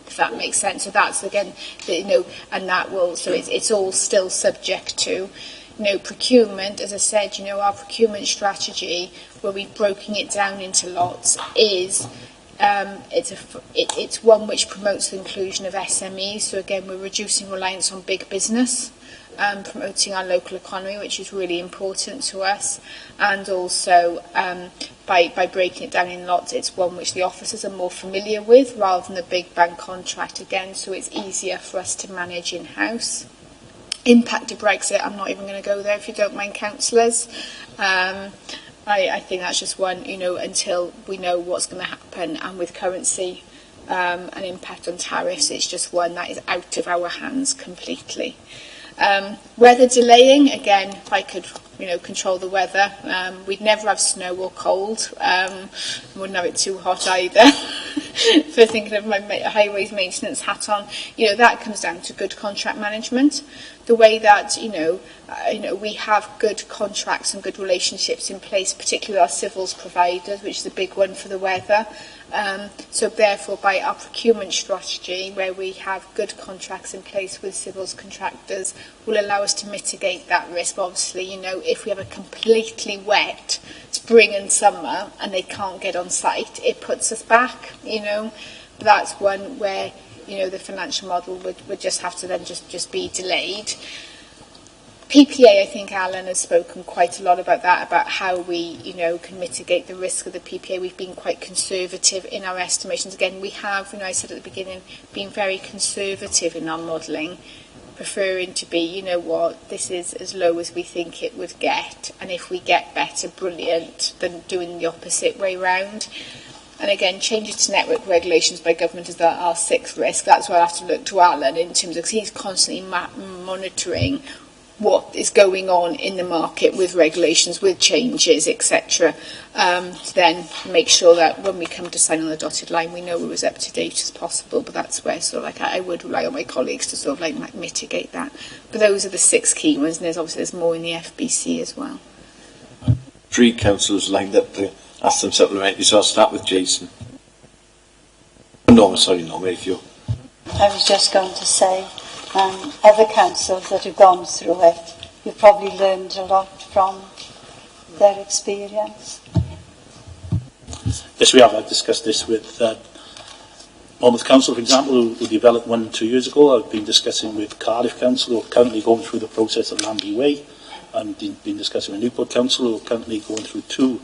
[SPEAKER 4] if that makes sense. So that's, again, and that will, so it's all still subject to, procurement. As I said, our procurement strategy, where we've broken it down into lots, is it's one which promotes the inclusion of SMEs. So again, we're reducing reliance on big business, promoting our local economy, which is really important to us, and also by breaking it down in lots, it's one which the officers are more familiar with rather than the big bang contract again, so it's easier for us to manage in-house. Impact of Brexit, I'm not even going to go there if you don't mind, councillors. I think that's just one, until we know what's going to happen, and with currency and impact on tariffs, it's just one that is out of our hands completely. Weather delaying, again, if I could, control the weather, we'd never have snow or cold, wouldn't have it too hot either. For thinking of my highways maintenance hat on, that comes down to good contract management. The way that, we have good contracts and good relationships in place, particularly our civils providers, which is a big one for the weather. So therefore, by our procurement strategy, where we have good contracts in place with civils contractors, will allow us to mitigate that risk. Obviously, if we have a completely wet spring and summer and they can't get on site, it puts us back, But that's one where, the financial model would just have to then just be delayed. PPA, I think Alan has spoken quite a lot about that, about how we, can mitigate the risk of the PPA. We've been quite conservative in our estimations. Again, we have, I said at the beginning, been very conservative in our modelling. preferring to be, you know what, this is as low as we think it would get, and if we get better, brilliant, than doing the opposite way round. And again, changes to network regulations by government is our sixth risk. That's why I have to look to Alan in terms of, because he's constantly monitoring what is going on in the market with regulations, with changes, etc. To then make sure that when we come to sign on the dotted line, we know we're as up to date as possible. But that's where sort of like I would rely on my colleagues to sort of like mitigate that. But those are the 6 key ones, and there's more in the FBC as well.
[SPEAKER 2] 3 councillors lined up to ask them supplementary, so I'll start with Jason. Norma, if you.
[SPEAKER 11] I was just going to say, other councils that have gone through it, you've probably learned a lot from their experience.
[SPEAKER 6] Yes, we have. I've discussed this with Monmouth Council, for example, who developed one 2 years ago. I've been discussing with Cardiff Council, who are currently going through the process of Lambie Way. I've been discussing with Newport Council, who are currently going through 2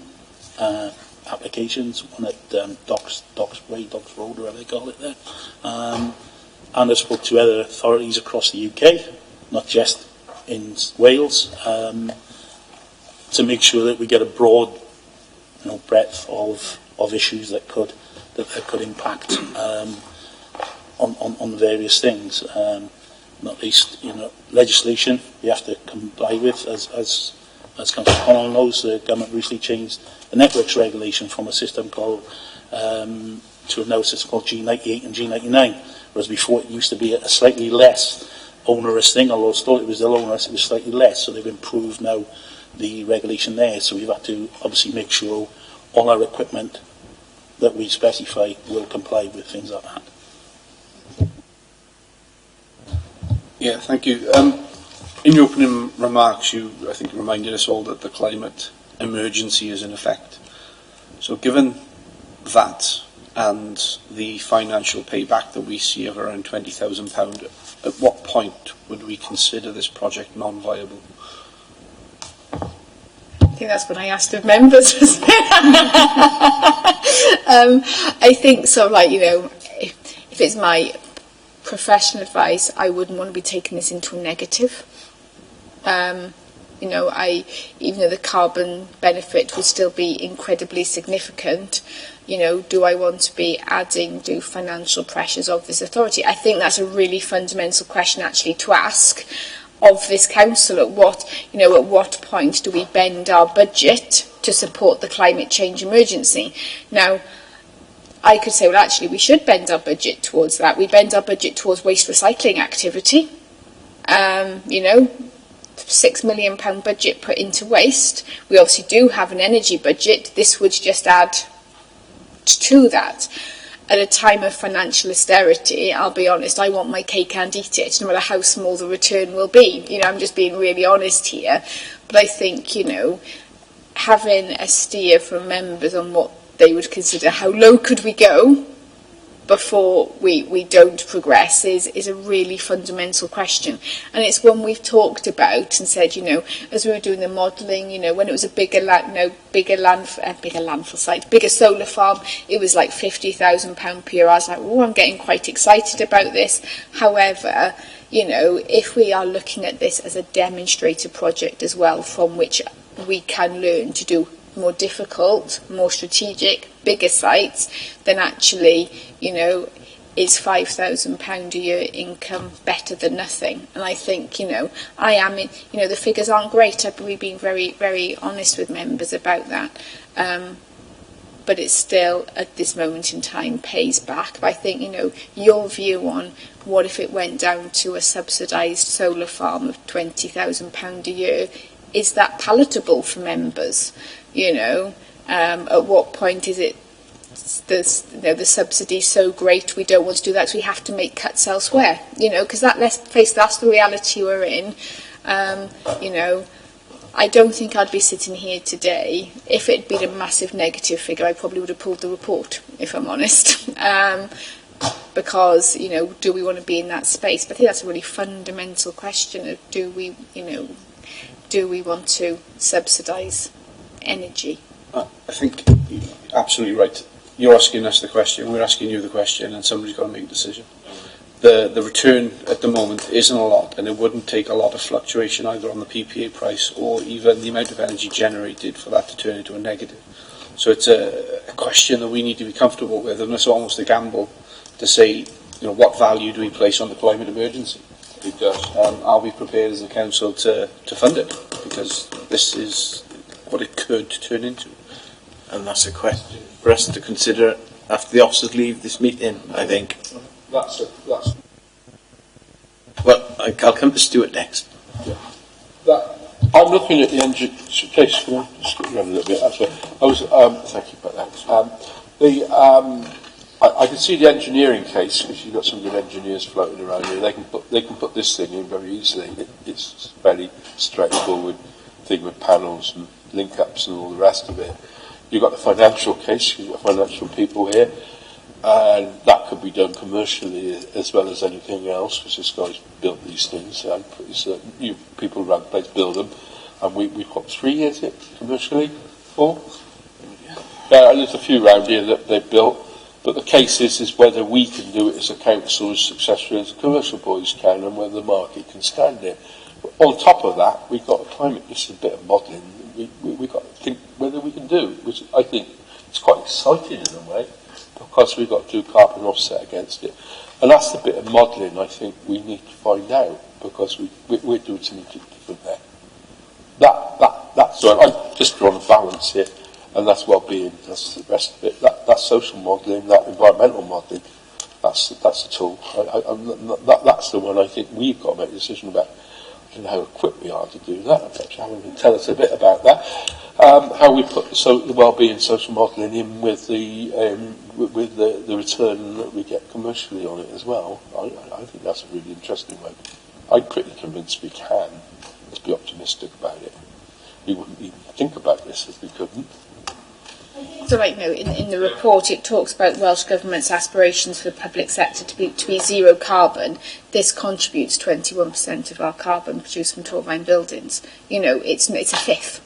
[SPEAKER 6] applications, one at Docks Road, or whatever they call it there. And I spoke to other authorities across the UK, not just in Wales, to make sure that we get a broad, breadth of issues that could impact on various things. Not least, legislation we have to comply with. As Councillor Connell knows, the government recently changed the networks regulation from a system called to a system called G98 and G99. Whereas before it used to be a slightly less onerous thing, although still it was still onerous, it was slightly less. So they've improved now the regulation there. So we've had to obviously make sure all our equipment that we specify will comply with things like that.
[SPEAKER 7] Yeah, thank you. In your opening remarks, I think, reminded us all that the climate emergency is in effect. So given that, and the financial payback that we see of around £20,000, at what point would we consider this project non-viable?
[SPEAKER 4] I think that's what I asked of members. I think so, if it's my professional advice, I wouldn't want to be taking this into a negative. Even though the carbon benefit would still be incredibly significant, do I want to be adding to financial pressures of this authority? I think that's a really fundamental question actually to ask of this council. At what point do we bend our budget to support the climate change emergency? Now, I could say, well, actually, we should bend our budget towards that. We bend our budget towards waste recycling activity. £6 million budget put into waste. We obviously do have an energy budget. This would just add to that. At a time of financial austerity, I'll be honest, I want my cake and eat it, no matter how small the return will be. I'm just being really honest here. But I think, having a steer from members on what they would consider, how low could we go before we don't progress is a really fundamental question. And it's one we've talked about and said, as we were doing the modelling, when it was a bigger landfill site, bigger solar farm, it was like £50,000 per year. I was like, I'm getting quite excited about this. However, if we are looking at this as a demonstrator project as well, from which we can learn to do more difficult, more strategic, bigger sites, then actually, is £5,000 a year income better than nothing? And I think, the figures aren't great. I've been very, very honest with members about that. But it still, at this moment in time, pays back. But I think, your view on what if it went down to a subsidised solar farm of £20,000 a year, is that palatable for members? At what point is it the subsidy so great we don't want to do that, so we have to make cuts elsewhere? Because that's the reality we're in. I don't think I'd be sitting here today if it'd been a massive negative figure. I probably would have pulled the report, if I'm honest. Because do we want to be in that space? But I think that's a really fundamental question of do we want to subsidise energy?
[SPEAKER 7] I think you're absolutely right. You're asking us the question, we're asking you the question, and somebody's got to make a decision. the return at the moment isn't a lot, and it wouldn't take a lot of fluctuation either on the PPA price or even the amount of energy generated for that to turn into a negative. So it's a question that we need to be comfortable with, and it's almost a gamble to say, what value do we place on the climate emergency? Because are we prepared as a council to fund it? Because this is what it could turn into.
[SPEAKER 2] And that's a question for us to consider after the officers leave this meeting, I think. Well, I'll come to Stuart next.
[SPEAKER 3] I'm looking at the engine case. Can I just skip around a little bit? Actually, thank you for that. I can see the engineering case because you've got some good engineers floating around here. They can put this thing in very easily. It's a very straightforward thing with panels and link-ups and all the rest of it. You've got the financial case. You've got financial people here. And that could be done commercially as well as anything else, because this guy's built these things. I'm pretty certain you people around the place build them. And we've got 3 years it commercially, 4? Yeah, there's a few around here that they've built. But the case is whether we can do it as a council as successfully as the commercial boys can, and whether the market can stand it. But on top of that, we've got a climate, this is a bit of modelling, we've got to think whether we can do, which I think is quite exciting in a way, because we've got to do carbon offset against it. And that's the bit of modelling I think we need to find out, because we're doing something different there. That's so I'm just drawing a balance here, and that's well-being, that's the rest of it. That's social modelling, that environmental modelling, that's the tool. That's the one I think we've got to make a decision about. I don't know how equipped we are to do that. Perhaps Alan can tell us a bit about that. How we put the well-being social modelling in with the return that we get commercially on it as well. I think that's a really interesting way. I'm pretty convinced we can. Let's be optimistic about it. We wouldn't even think about this if we couldn't.
[SPEAKER 4] So, in the report, it talks about Welsh Government's aspirations for the public sector to be zero carbon. This contributes 21% of our carbon produced from Torfaen buildings. It's a fifth.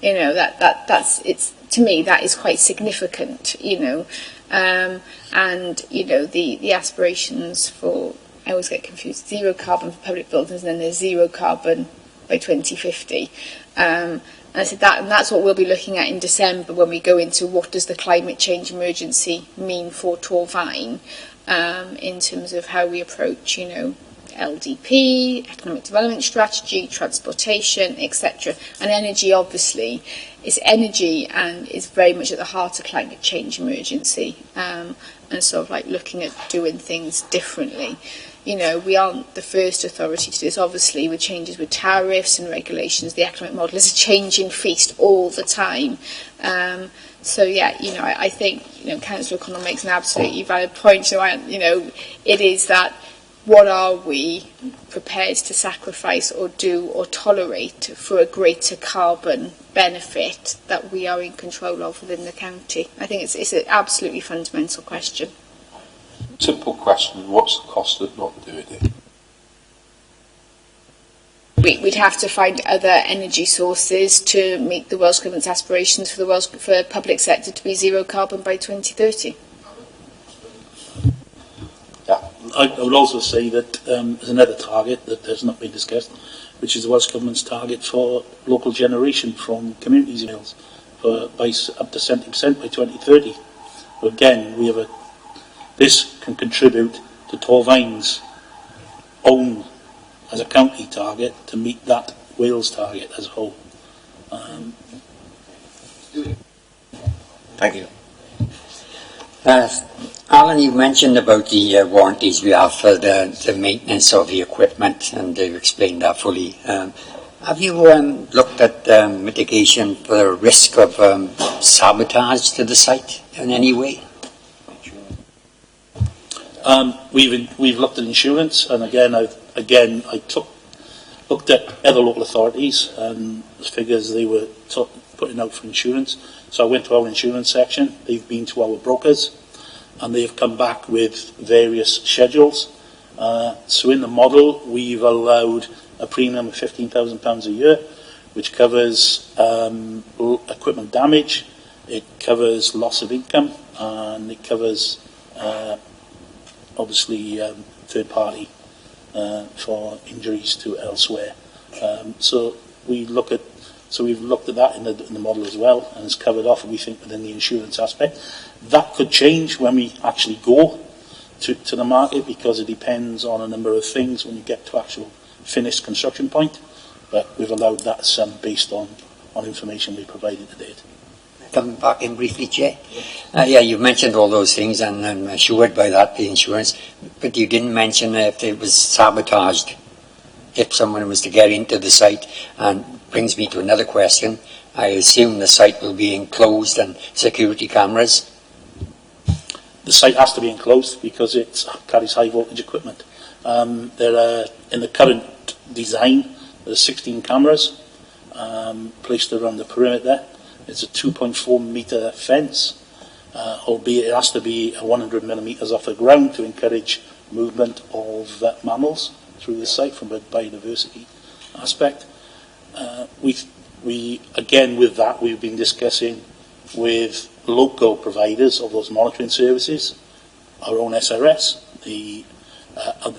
[SPEAKER 4] To me, that is quite significant. And the aspirations for, I always get confused, zero carbon for public buildings, and then there's zero carbon by 2050. And I said that's what we'll be looking at in December when we go into what does the climate change emergency mean for Torfaen, in terms of how we approach, LDP, economic development strategy, transportation, etc. And energy, obviously, is energy and is very much at the heart of climate change emergency, and sort of like looking at doing things differently. We aren't the first authority to do this. Obviously, with changes with tariffs and regulations, the economic model is a changing feast all the time. I think, Councillor O'Connell makes an absolutely valid point. It is that what are we prepared to sacrifice or do or tolerate for a greater carbon benefit that we are in control of within the county? I think it's an absolutely fundamental question.
[SPEAKER 3] Simple question, what's the cost of not doing it?
[SPEAKER 4] We'd have to find other energy sources to meet the Welsh Government's aspirations for the public sector to be zero carbon by 2030.
[SPEAKER 3] Yeah.
[SPEAKER 6] I would also say that there's another target that has not been discussed, which is the Welsh Government's target for local generation from communities in Wales by up to 70% by 2030. Again, this can contribute to Torfaen's own, as a county target, to meet that Wales target as a whole.
[SPEAKER 2] Thank you.
[SPEAKER 9] Alan, you mentioned about the warranties we have for the maintenance of the equipment, and you explained that fully. Have you looked at mitigation for risk of sabotage to the site in any way?
[SPEAKER 6] We've looked at insurance, and again I looked at other local authorities and the figures they were putting out for insurance. So I went to our insurance section. They've been to our brokers, and they've come back with various schedules. So in the model, we've allowed a premium of £15,000 a year, which covers equipment damage, it covers loss of income, and it covers obviously third party for injuries to elsewhere. So we've looked at that in the model as well, and it's covered off, we think, within the insurance aspect. That could change when we actually go to the market, because it depends on a number of things when you get to actual finished construction point. But we've allowed that sum based on information we provided to date.
[SPEAKER 9] Coming back in briefly, Chair. Yeah, you've mentioned all those things, and I'm assured by that, the insurance, but you didn't mention if it was sabotaged, if someone was to get into the site. And brings me to another question. I assume the site will be enclosed and security cameras.
[SPEAKER 6] The site has to be enclosed because it carries high voltage equipment. There are, in the current design, there are 16 cameras placed around the perimeter. It's a 2.4 metre fence, albeit it has to be 100 millimetres off the ground to encourage movement of mammals through the site from a biodiversity aspect. We again, with that, we've been discussing with local providers of those monitoring services, our own SRS, the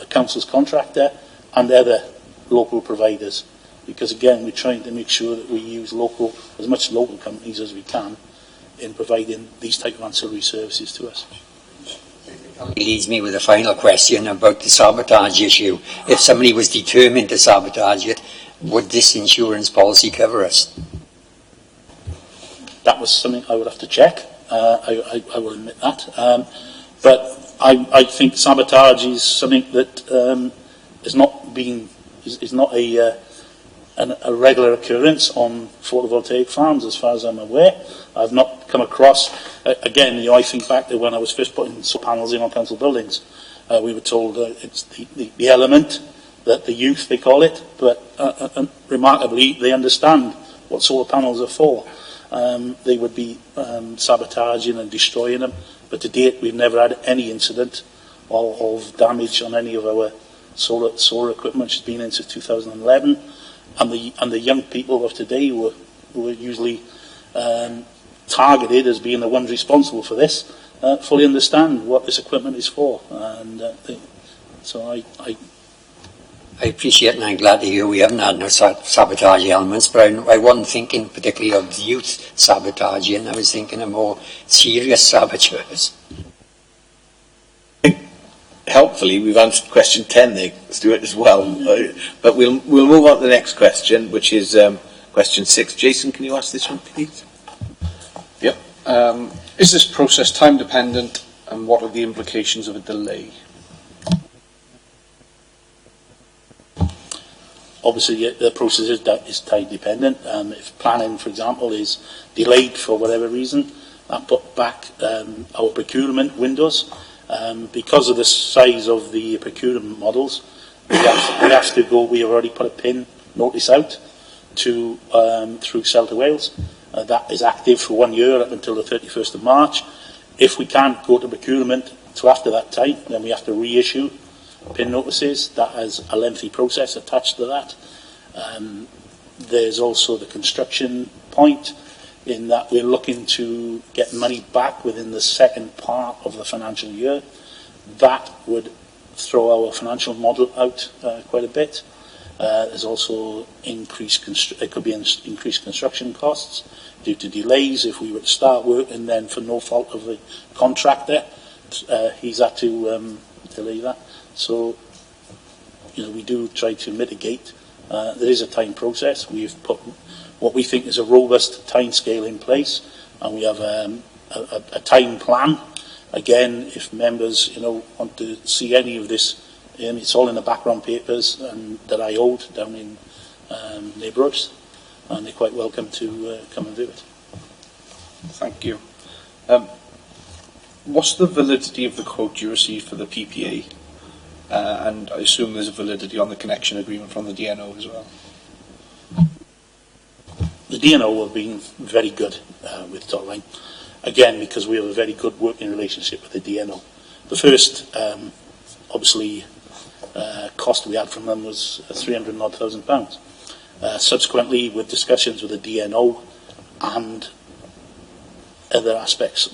[SPEAKER 6] council's contractor, and other local providers, because again, we're trying to make sure that we use as much local companies as we can in providing these type of ancillary services to us.
[SPEAKER 9] It leads me with a final question about the sabotage issue. If somebody was determined to sabotage it, would this insurance policy cover us?
[SPEAKER 6] That was something I would have to check. I will admit that. But I think sabotage is something that is not a regular occurrence on photovoltaic farms, as far as I'm aware. I've not come across. Again, I think back to when I was first putting solar panels in on council buildings. We were told it's the element that the youth, they call it, but remarkably they understand what solar panels are for. They would be sabotaging and destroying them, but to date we've never had any incident of damage on any of our solar equipment, which has been in since 2011. And the young people of today who are usually targeted as being the ones responsible for this fully understand what this equipment is for, and so I
[SPEAKER 9] appreciate, and I'm glad to hear we haven't had no sabotage elements, but I wasn't thinking particularly of youth sabotaging. I was thinking of more serious saboteurs.
[SPEAKER 2] Helpfully, we've answered question 10 there, Stuart, as well. But we'll move on to the next question, which is question 6. Jason, can you ask this one, please?
[SPEAKER 7] Yep. Is this process time dependent, and what are the implications of a delay?
[SPEAKER 6] Obviously, the process is time dependent. If planning, for example, is delayed for whatever reason, that put back our procurement windows. Because of the size of the procurement models, we have to go. We have already put a PIN notice out to through Celta Wales. That is active for 1 year up until the 31st of March. If we can't go to procurement to after that time, then we have to reissue PIN notices. That has a lengthy process attached to that. There's also the construction point, in that we're looking to get money back within the second part of the financial year. That would throw our financial model out quite a bit. There's also increased construction costs due to delays. If we were to start work and then for no fault of the contractor, he's had to delay that. So, we do try to mitigate. There is a time process. We've put what we think is a robust time scale in place, and we have a time plan. Again, if members want to see any of this, it's all in the background papers and that I hold down in Neighbourhoods, and they're quite welcome to come and view it.
[SPEAKER 7] Thank you. What's the validity of the quote you received for the PPA? And I assume there's a validity on the connection agreement from the DNO as well.
[SPEAKER 6] The DNO have been very good with Totlines, again because we have a very good working relationship with the DNO. The first, obviously, cost we had from them was £300,000. Subsequently, with discussions with the DNO and other aspects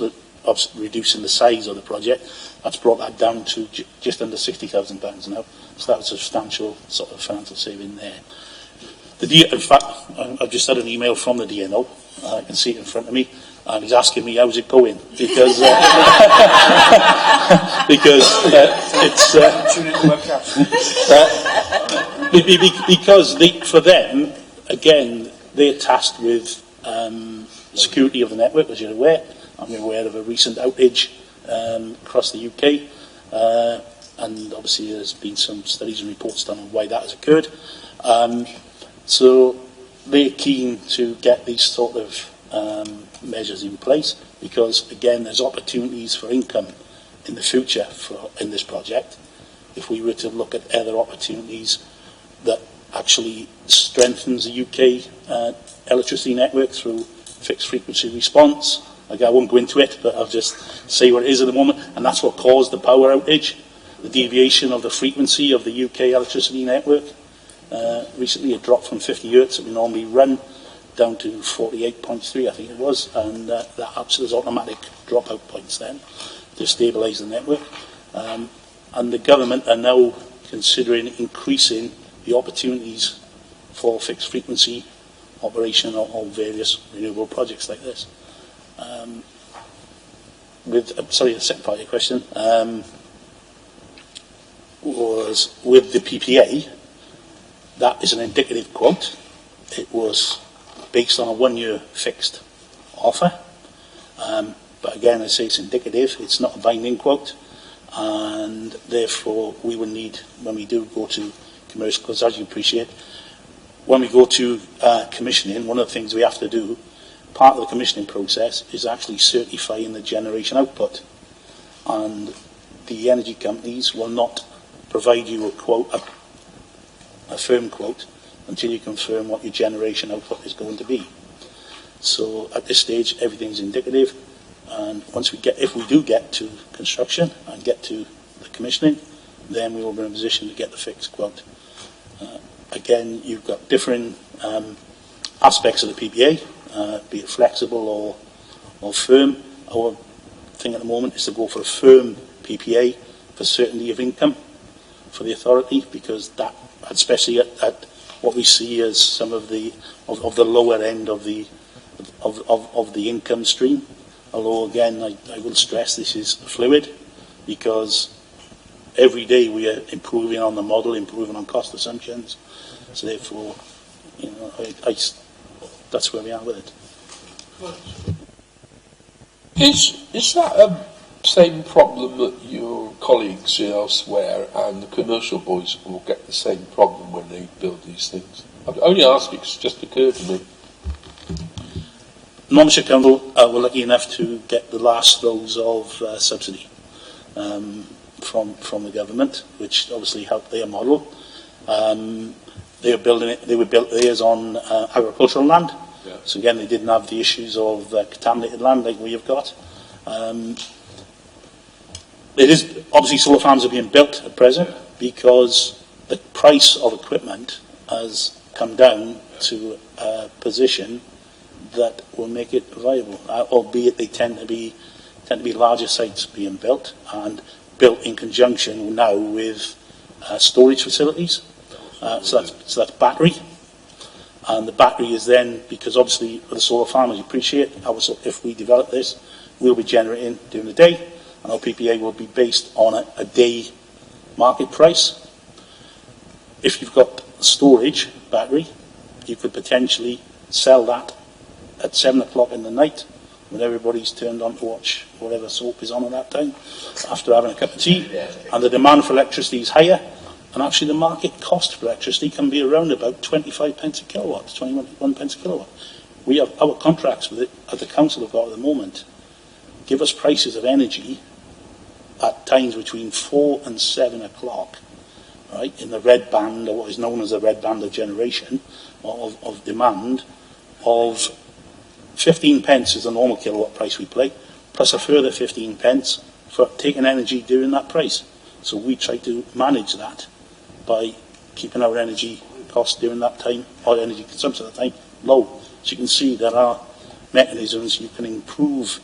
[SPEAKER 6] reducing the size of the project. That's brought that down to just under £60,000 now. So that was a substantial sort of financial saving there. In fact, I've just had an email from the DNO. I can see it in front of me, and he's asking me how's it going because because for them, again, they're tasked with security of the network, as you're aware. I'm aware of a recent outage across the UK, and obviously there's been some studies and reports done on why that has occurred. So they're keen to get these sort of measures in place because, again, there's opportunities for income in the future in this project. If we were to look at other opportunities that actually strengthens the UK electricity network through fixed frequency response. Like, I won't go into it, but I'll just say what it is at the moment, and that's what caused the power outage, the deviation of the frequency of the UK electricity network. Recently it dropped from 50 hertz that we normally run down to 48.3, I think it was, and that there's automatic dropout points then to stabilise the network. And the government are now considering increasing the opportunities for fixed frequency operation of various renewable projects like this. Sorry, the second part of your question was with the PPA. That is an indicative quote. It was based on a 1-year fixed offer. But again, I say it's indicative. It's not a binding quote. And therefore, we would need, when we do go to commercial, because as you appreciate, when we go to commissioning, one of the things we have to do, part of the commissioning process, is actually certifying the generation output. And the energy companies will not provide you a quote, a firm quote, until you confirm what your generation output is going to be. So at this stage, everything's indicative, and if we do get to construction and get to the commissioning, then we will be in a position to get the fixed quote. Again, you've got different aspects of the PPA, be it flexible or firm. Our thing at the moment is to go for a firm PPA for certainty of income for the authority, because that, especially at what we see as some of the lower end of the income stream. Although again, I will stress this is fluid, because every day we are improving on the model, improving on cost assumptions. So therefore, that's where we are with it.
[SPEAKER 3] Is that same problem that your colleagues see elsewhere, and the commercial boys will get the same problem when they build these things? I'm only asking because it just occurred to me.
[SPEAKER 6] Monmouthshire Council were lucky enough to get the last throes of subsidy from the government, which obviously helped their model. They were built theirs on agricultural land.
[SPEAKER 3] Yeah.
[SPEAKER 6] So again, they didn't have the issues of contaminated land like we have got. It is obviously solar farms are being built at present because the price of equipment has come down to a position that will make it viable. Albeit they tend to be larger sites being built, and built in conjunction now with storage facilities. So that's battery. And the battery is then, because obviously with the solar farm, as you appreciate, if we develop this, we'll be generating during the day, and our PPA will be based on a day market price. If you've got storage battery, you could potentially sell that at 7 o'clock in the night when everybody's turned on to watch whatever soap is on at that time, after having a cup of tea, and the demand for electricity is higher. And actually the market cost for electricity can be around about 25 pence a kilowatt, 21 pence a kilowatt. We have our contracts with it, at the council have got at the moment, give us prices of energy at times between 4 and 7 o'clock, right, in the red band, or what is known as the red band of generation, of demand, of 15 pence is the normal kilowatt price we pay, plus a further 15 pence for taking energy during that price. So we try to manage that by keeping our energy costs during that time, or energy consumption at that time, low. So you can see there are mechanisms you can improve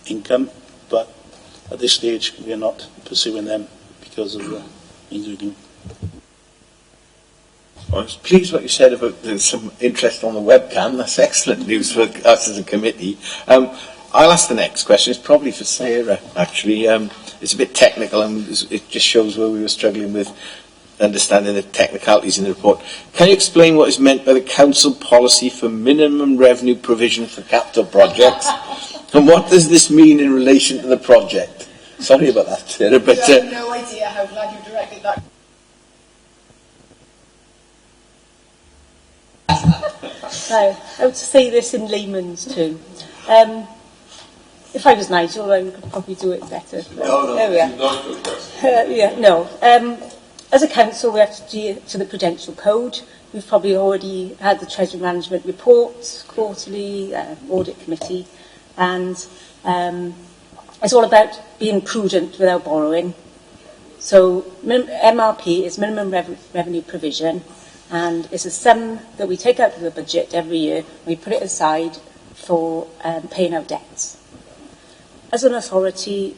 [SPEAKER 6] income but at this stage we are not pursuing them because of the things we do.
[SPEAKER 2] I was pleased what you said about there's some interest on the webcam. That's excellent news for us as a committee. I'll ask the next question. It's probably for Sarah, actually. It's a bit technical and it just shows where we were struggling with understanding the technicalities in the report. Can you explain what is meant by the council policy for minimum revenue provision for capital projects? And what does this mean in relation to the project? Sorry about that, Sarah, but...
[SPEAKER 4] I have no idea how glad you directed that.
[SPEAKER 8] Now, how to say this in layman's terms? If I was Nigel, I could probably do it better.
[SPEAKER 3] No,
[SPEAKER 8] there we are. As a council, we have to adhere to the Prudential Code. We've probably already had the Treasury Management Report, quarterly, Audit Committee, and it's all about being prudent with our borrowing. So MRP is minimum revenue provision, and it's a sum that we take out of the budget every year, and we put it aside for paying our debts. As an authority,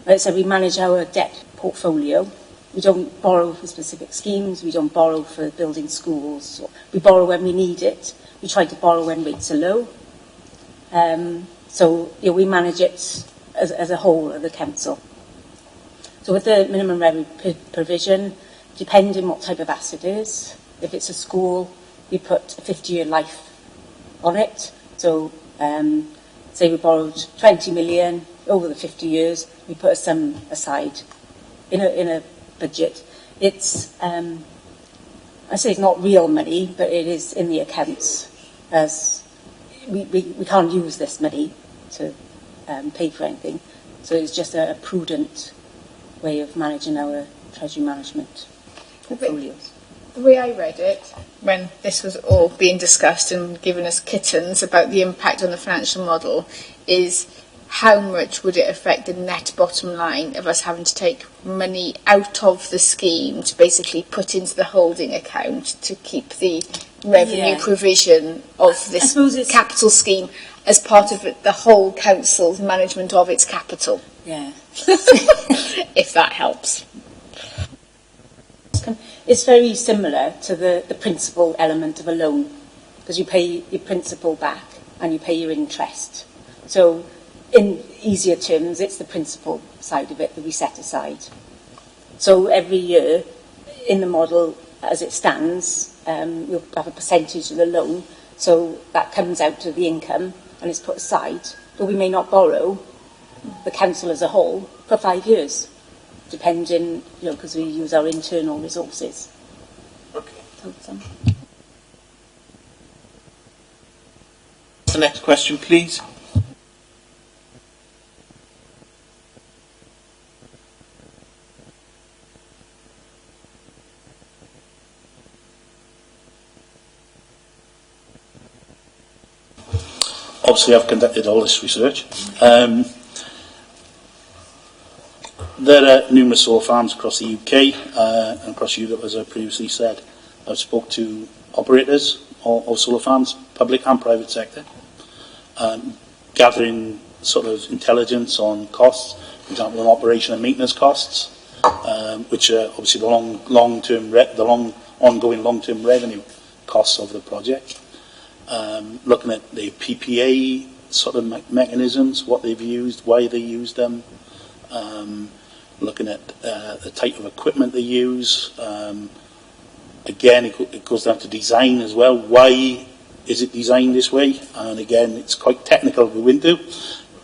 [SPEAKER 8] let's say we manage our debt portfolio. We don't borrow for specific schemes, we don't borrow for building schools. We borrow when we need it. We try to borrow when rates are low. So we manage it as a whole of the council. So with the minimum revenue provision, depending what type of asset it is, if it's a school, we put a 50-year life on it. So say we borrowed 20 million over the 50 years, we put a sum aside in a budget. It's, I say it's not real money, but it is in the accounts, as we can't use this money to pay for anything. So it's just a prudent way of managing our treasury management portfolios.
[SPEAKER 4] The way I read it, when this was all being discussed and given us kittens about the impact on the financial model, is how much would it affect the net bottom line of us having to take money out of the scheme to basically put into the holding account to keep the revenue provision of this capital scheme as part of the whole council's management of its capital?
[SPEAKER 8] Yeah.
[SPEAKER 4] If that helps.
[SPEAKER 8] It's very similar to the principal element of a loan, because you pay your principal back and you pay your interest. So in easier terms, it's the principal side of it that we set aside. So every year in the model as it stands, we'll have a percentage of the loan, so that comes out of the income and it's put aside, but we may not borrow, the council as a whole, for 5 years, depending, because we use our internal resources.
[SPEAKER 2] Okay.
[SPEAKER 8] So,
[SPEAKER 2] the next question, please.
[SPEAKER 6] Obviously, I've conducted all this research. There are numerous solar farms across the UK and across Europe, as I previously said. I've spoke to operators of solar farms, public and private sector, gathering sort of intelligence on costs, for example, on operation and maintenance costs, which are obviously the ongoing long-term revenue costs of the project. Looking at the PPA sort of mechanisms, what they've used, why they used them, looking at the type of equipment they use. Again, it goes down to design as well. Why is it designed this way? And again, it's quite technical to go into,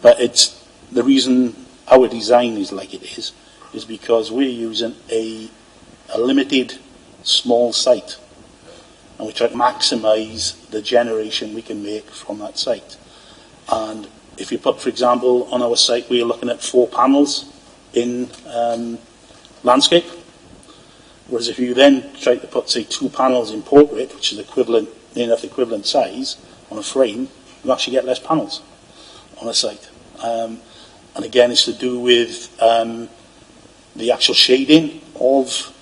[SPEAKER 6] but it's the reason our design is like it is because we're using a limited small site, and we try to maximise the generation we can make from that site. And if you put, for example, on our site, we're looking at 4 panels in landscape, whereas if you then try to put, say, 2 panels in portrait, which is equivalent, enough equivalent size on a frame, you actually get less panels on a site. And again, it's to do with the actual shading of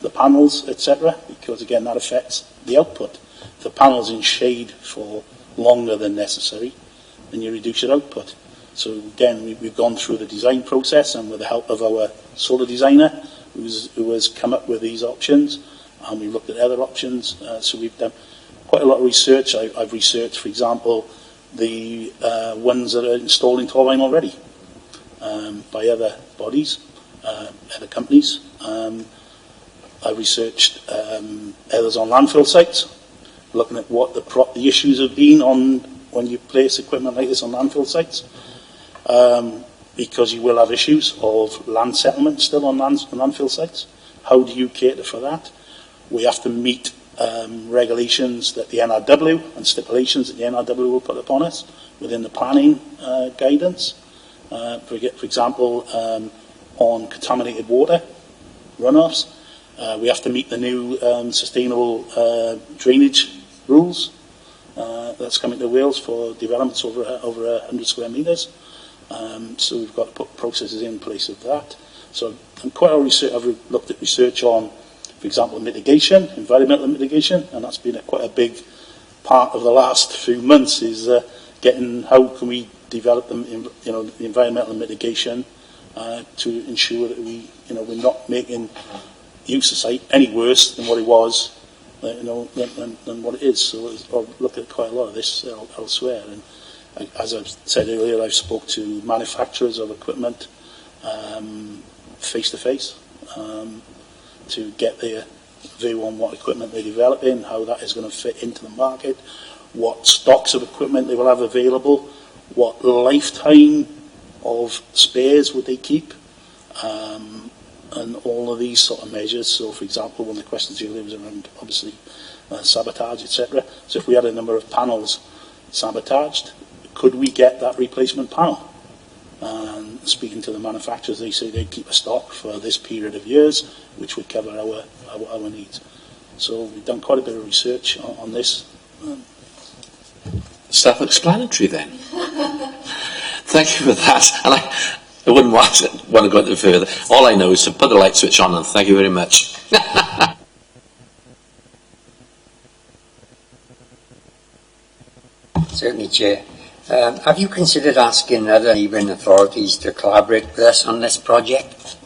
[SPEAKER 6] the panels, etc., because again, that affects the output. If the panel's in shade for longer than necessary, then you reduce your output. So again, we've gone through the design process, and with the help of our solar designer, who has come up with these options, and we've looked at other options. So we've done quite a lot of research. I've researched, for example, the ones that are installed in Torvine already by other bodies, other companies. I researched others on landfill sites, looking at what the issues have been on when you place equipment like this on landfill sites, because you will have issues of land settlement still on landfill sites. How do you cater for that? We have to meet regulations that the NRW and stipulations that the NRW will put upon us within the planning guidance. For example, on contaminated water runoffs, we have to meet the new sustainable drainage rules that's coming to Wales for developments over 100 square metres. So we've got to put processes in place of that. So I've looked at research on, for example, mitigation, environmental mitigation, and that's been quite a big part of the last few months, is getting how can we develop them, the environmental mitigation to ensure that we're not making use of site any worse than what it was, than what it is. So I've looked at quite a lot of this elsewhere, and as I've said earlier, I've spoke to manufacturers of equipment face to face to get their view on what equipment they're developing, how that is going to fit into the market, what stocks of equipment they will have available, what lifetime of spares would they keep, and all of these sort of measures. So, for example, one of the questions earlier was around, obviously, sabotage, etc. So if we had a number of panels sabotaged, could we get that replacement panel? And speaking to the manufacturers, they say they'd keep a stock for this period of years, which would cover our needs. So we've done quite a bit of research on this.
[SPEAKER 5] Self-explanatory then. Thank you for that. And I wouldn't want to go any further. All I know is to put the light switch on, and thank you very much.
[SPEAKER 9] Certainly, Chair. Have you considered asking other neighbouring authorities to collaborate with us on this project?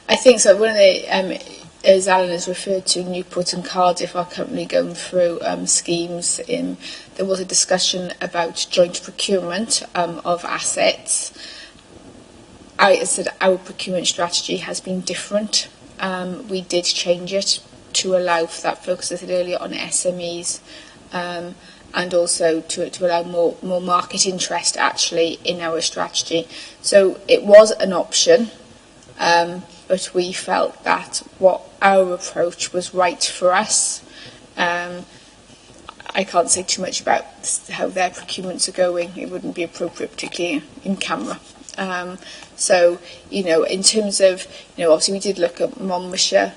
[SPEAKER 4] I think so. One of the, as Alan has referred to, Newport and Cardiff are currently going through schemes. There was a discussion about joint procurement of assets. I said our procurement strategy has been different. We did change it to allow for that focus, as I said earlier, on SMEs. And also to allow more market interest actually in our strategy. So it was an option, but we felt that what our approach was right for us. I can't say too much about how their procurements are going. It wouldn't be appropriate, particularly in camera. So, in terms of, obviously we did look at Monmouthshire.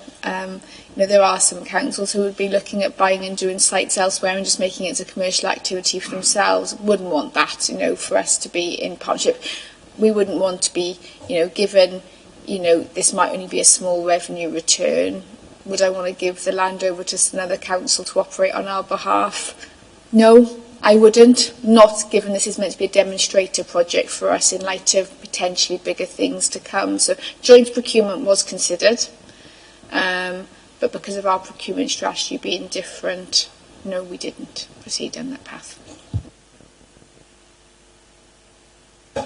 [SPEAKER 4] There are some councils who would be looking at buying and doing sites elsewhere and just making it as a commercial activity for themselves. Wouldn't want that, for us to be in partnership. We wouldn't want to be, given, this might only be a small revenue return. Would I want to give the land over to another council to operate on our behalf? No, I wouldn't. Not given this is meant to be a demonstrator project for us in light of potentially bigger things to come. So joint procurement was considered. But because of our procurement strategy being different, no, we didn't proceed down that path.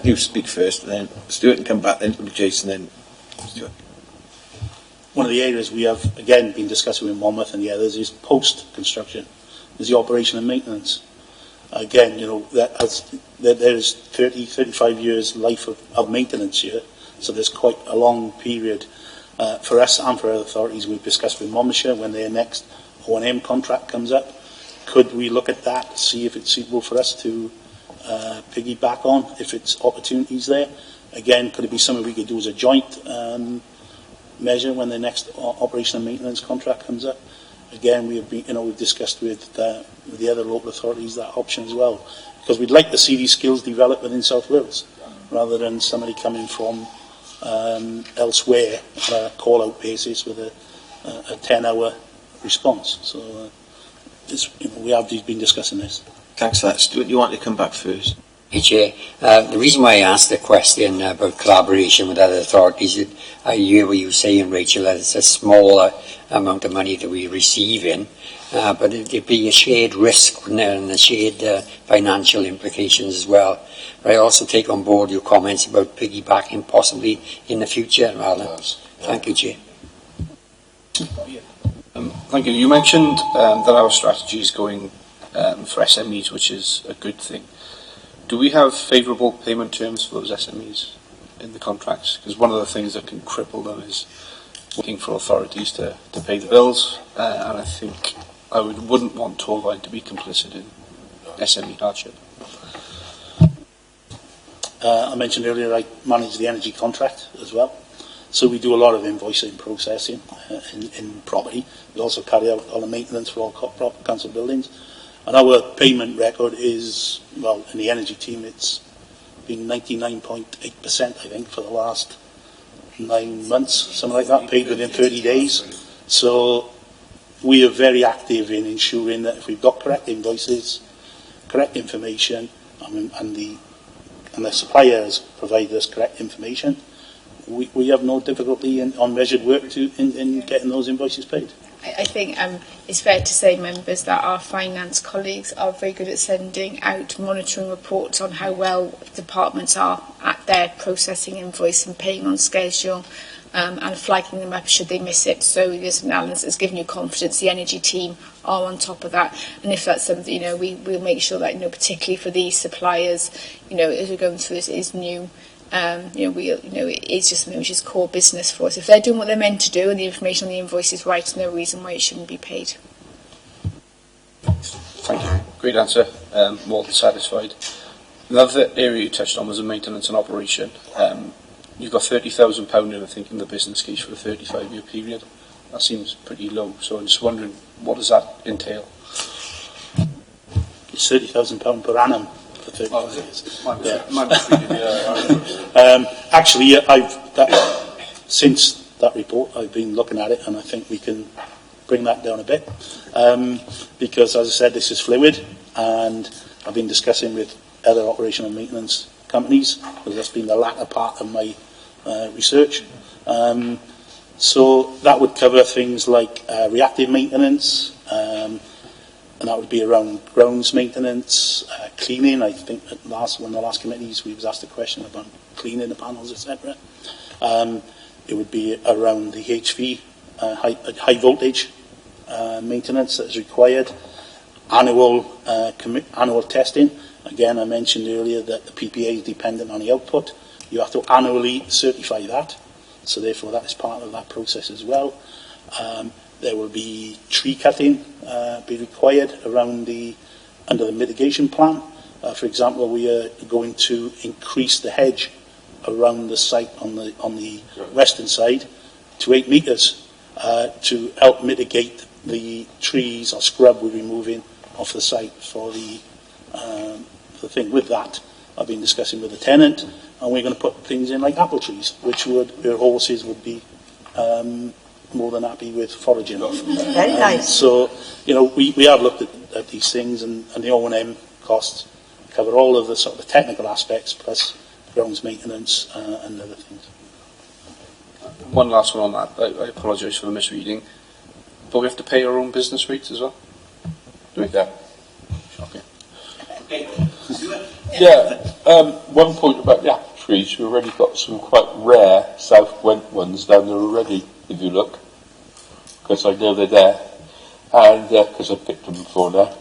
[SPEAKER 2] You speak first, and then Stuart, and come back, then Jason, then Stuart.
[SPEAKER 6] One of the areas we have, again, been discussing with Monmouth and the others is post-construction, is the operation and maintenance. Again, there's 30, 35 years life of maintenance here, so there's quite a long period. For us and for other authorities, we've discussed with Monmouthshire when their next O&M contract comes up. Could we look at that, see if it's suitable for us to piggyback on, if it's opportunities there? Again, could it be something we could do as a joint measure when the next operation and maintenance contract comes up? Again, we've discussed with the other local authorities that option as well, because we'd like to see these skills develop within South Wales, rather than somebody coming from elsewhere on a call-out basis with a 10-hour response. So we have been discussing this.
[SPEAKER 2] Thanks for that. Stuart, you want to come back first?
[SPEAKER 9] you, Chair. The reason why I asked the question about collaboration with other authorities is I hear what you're saying, Rachel, that it's a smaller amount of money that we're receiving, but it'd be a shared risk, wouldn't it, and a shared financial implications as well. But I also take on board your comments about piggybacking possibly in the future, rather. Thank you, Chair.
[SPEAKER 7] Thank you. You mentioned that our strategy is going for SMEs, which is a good thing. Do we have favourable payment terms for those SMEs in the contracts? Because one of the things that can cripple them is looking for authorities to pay the bills, and I think I wouldn't want Torvine to be complicit in SME hardship.
[SPEAKER 6] I mentioned earlier I manage the energy contract as well. So we do a lot of invoicing processing in property. We also carry out all the maintenance for all council buildings. And our payment record is, well, in the energy team, it's been 99.8%, I think, for the last 9 months, something like that, paid within 30 days. So we are very active in ensuring that if we've got correct invoices, correct information, and the suppliers provide us correct information, we have no difficulty on measured work in getting those invoices paid.
[SPEAKER 4] I think it's fair to say, members, that our finance colleagues are very good at sending out monitoring reports on how well departments are at their processing invoice and paying on schedule, and flagging them up should they miss it. So this analysis has given you confidence. The energy team are on top of that, and if that's something, we'll make sure that, particularly for these suppliers, as we're going through this, is new. It is just something which is core business for us. If they're doing what they're meant to do and the information on the invoice is right, there's no reason why it shouldn't be paid.
[SPEAKER 7] Thank you. Great answer. More than satisfied. Another area you touched on was the maintenance and operation. You've got £30,000 in, I think, in the business case for a 35-year period. That seems pretty low. So I'm just wondering, what does that entail?
[SPEAKER 6] It's £30,000 per annum. Actually, since that report, I've been looking at it, and I think we can bring that down a bit, because, as I said, this is fluid, and I've been discussing with other operational maintenance companies, because that's been the latter part of my research. So that would cover things like reactive maintenance, and that would be around grounds maintenance, cleaning. I think at one of the last committees we was asked a question about cleaning the panels, etc. It would be around the HV, high voltage maintenance that is required. Annual testing. Again, I mentioned earlier that the PPA is dependent on the output. You have to annually certify that. So therefore that is part of that process as well. There will be tree cutting be required under the mitigation plan. For example, we are going to increase the hedge around the site on the western side to 8 metres to help mitigate the trees or scrub we're removing off the site for the thing. With that, I've been discussing with the tenant, and we're going to put things in like apple trees, where horses would be more than happy with foraging off.
[SPEAKER 10] Very nice.
[SPEAKER 6] So, we have looked at these things, and the O&M costs cover all of the sort of the technical aspects, plus grounds maintenance and other things.
[SPEAKER 7] One last one on that. I apologise for the misreading. But we have to pay our own business rates as well? Do we?
[SPEAKER 3] Yeah.
[SPEAKER 7] Okay.
[SPEAKER 3] One point about the apple trees, we've already got some quite rare South Went ones down there already, if you look, because I know they're there, and because I picked them before now.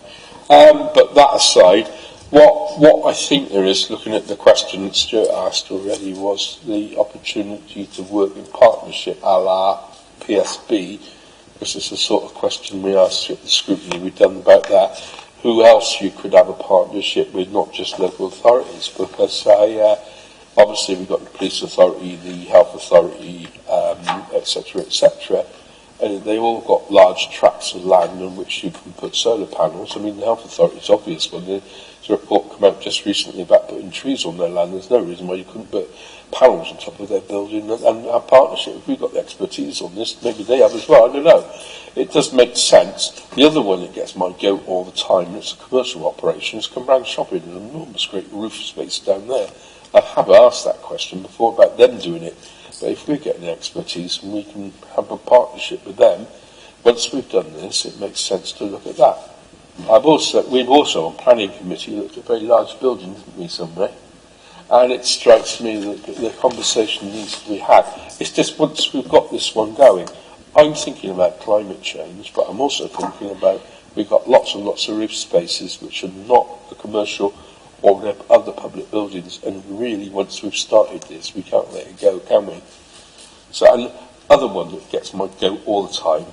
[SPEAKER 3] But that aside, what I think there is, looking at the question that Stuart asked already, was the opportunity to work in partnership a la PSB, because it's the sort of question we asked at the scrutiny we've done about that. Who else you could have a partnership with, not just local authorities, because obviously we've got the police authority, the health authority, etc., etc. and they all got large tracts of land on which you can put solar panels. I mean, the health authority is obvious when there's a report come out just recently about putting trees on their land. There's no reason why you couldn't put panels on top of their building and have partnership. If we've got the expertise on this, maybe they have as well, I don't know. It does make sense. The other one that gets my goat all the time, and it's a commercial operation, is Cumbrae Shopping, an enormous great roof space down there. I have asked that question before about them doing it, but if we're getting the expertise and we can have a partnership with them, once we've done this, it makes sense to look at that. We've also on planning committee looked at very large buildings, didn't we, somewhere? And it strikes me that the conversation needs to be had. It's just once we've got this one going, I'm thinking about climate change, but I'm also thinking about we've got lots and lots of roof spaces which are not the commercial or the other public buildings, and really once we've started this, we can't let it go, can we? So and other one that gets my goat all the time,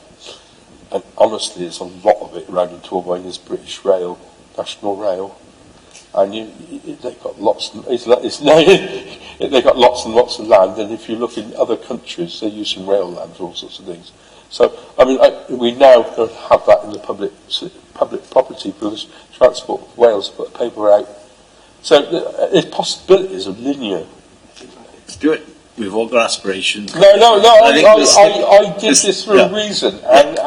[SPEAKER 3] and honestly there's a lot of it around in Torvine, is British Rail, National Rail. And they've got lots. They've got lots and lots of land, and if you look in other countries, they're using rail land for all sorts of things. So, I mean, we now have that in the public property because Transport Wales put a paper out. So there's possibilities of linear.
[SPEAKER 2] Let's do it. We've all got aspirations.
[SPEAKER 3] No. I did this for a reason, and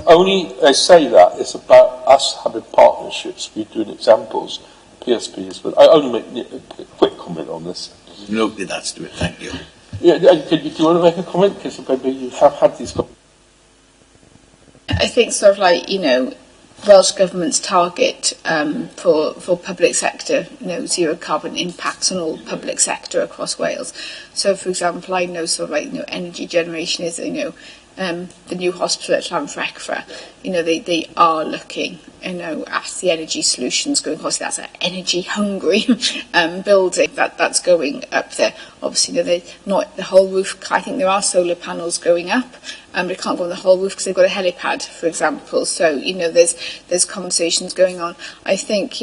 [SPEAKER 3] only I say that it's about us having partnerships. We're doing examples. PSP is, but I only make a quick comment on this.
[SPEAKER 2] Nobody that's do it. Thank you.
[SPEAKER 3] Yeah, do you want to make a comment? Because maybe you have had these.
[SPEAKER 4] I think sort of like, Welsh Government's target for public sector, zero carbon impacts on all public sector across Wales. So, for example, I know sort of like, energy generation is, the new hospital at Llanfrecfra, they are looking, at the energy solutions going across. That's an energy hungry building that's going up there. Obviously, they're not the whole roof. I think there are solar panels going up, but it can't go on the whole roof because they've got a helipad, for example. So, there's conversations going on. I think,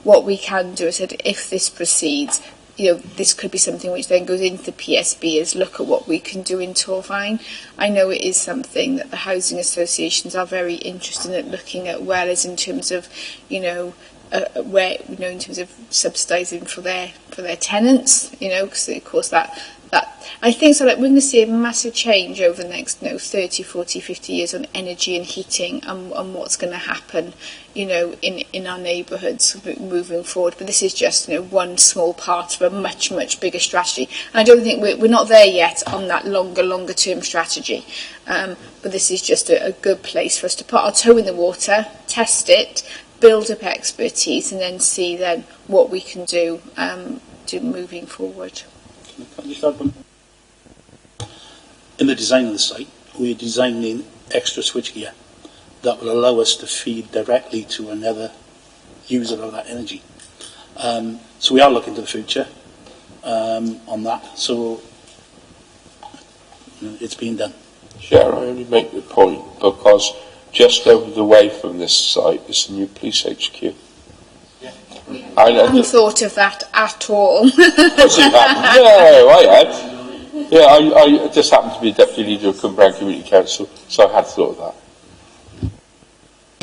[SPEAKER 4] what we can do is that if this proceeds, this could be something which then goes into the PSB is look at what we can do in Torvine. I know it is something that the housing associations are very interested in looking at, whereas in terms of, where, in terms of subsidising for their tenants, because of course that I think so that we're going to see a massive change over the next 30, 40, 50 years on energy and heating and what's going to happen, in our neighbourhoods moving forward. But this is just, one small part of a much, much bigger strategy. And I don't think we're not there yet on that longer term strategy. But this is just a good place for us to put our toe in the water, test it, build up expertise, and then see then what we can do moving forward.
[SPEAKER 6] In the design of the site, we're designing extra switchgear that will allow us to feed directly to another user of that energy. So we are looking to the future on that. So it's being done.
[SPEAKER 3] Chair, I only make the point because just over the way from this site is the new police HQ.
[SPEAKER 4] Yeah. I hadn't thought of that at all.
[SPEAKER 3] No, I had. Yeah, I just happened to be deputy leader of Cumbrae Community Council, so I had thought of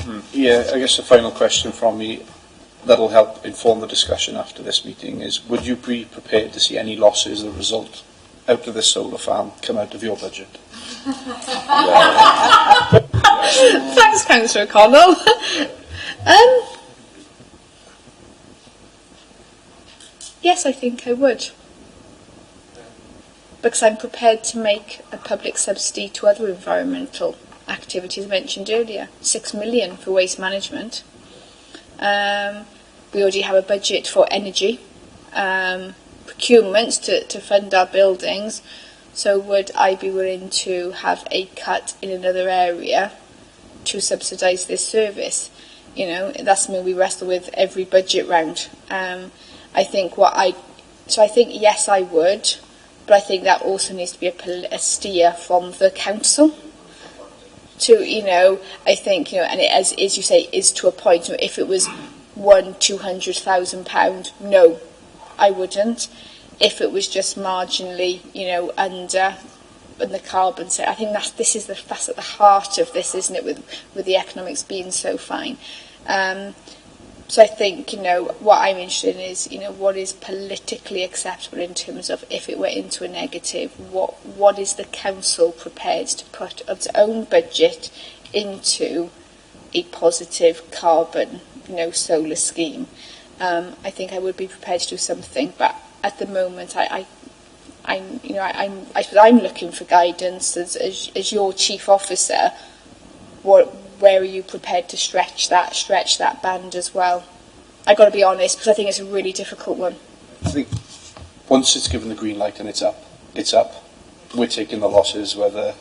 [SPEAKER 3] that.
[SPEAKER 7] Yeah, I guess the final question from me that'll help inform the discussion after this meeting is, would you be prepared to see any losses as a result out of this solar farm come out of your budget?
[SPEAKER 4] Thanks, Councillor Connell. Yes, I think I would. Because I'm prepared to make a public subsidy to other environmental activities mentioned earlier. 6 million for waste management. We already have a budget for energy, procurements to fund our buildings. So would I be willing to have a cut in another area to subsidise this service? That's something we wrestle with every budget round. I think yes, I would. But I think that also needs to be a steer from the council to, I think, and it, as you say, is to a point. If it was £200,000, no, I wouldn't. If it was just marginally, under the carbon. So I think that's at the heart of this, isn't it, with the economics being so fine. So I think, what I'm interested in is, what is politically acceptable in terms of if it were into a negative, what is the council prepared to put of its own budget into a positive carbon, solar scheme. I think I would be prepared to do something, but at the moment I'm looking for guidance as your chief officer. Where are you prepared to stretch that band as well? I've got to be honest, because I think it's a really difficult one.
[SPEAKER 7] I think once it's given the green light and it's up. We're taking the losses whether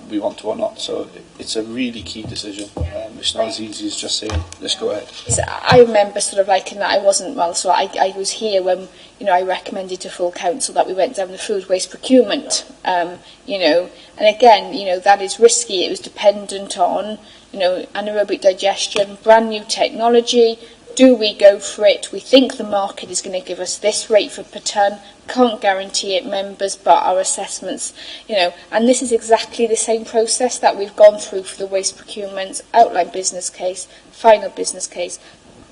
[SPEAKER 7] we want to or not. So it's a really key decision. It's not as easy as just saying, let's go ahead.
[SPEAKER 4] So I remember sort of like, and I wasn't, well, so I was here when, I recommended to full council that we went down the food waste procurement, and again, that is risky. It was dependent on, anaerobic digestion, brand new technology. Do we go for it? We think the market is going to give us this rate per tonne. Can't guarantee it, members, but our assessments, and this is exactly the same process that we've gone through for the waste procurement, outline business case, final business case,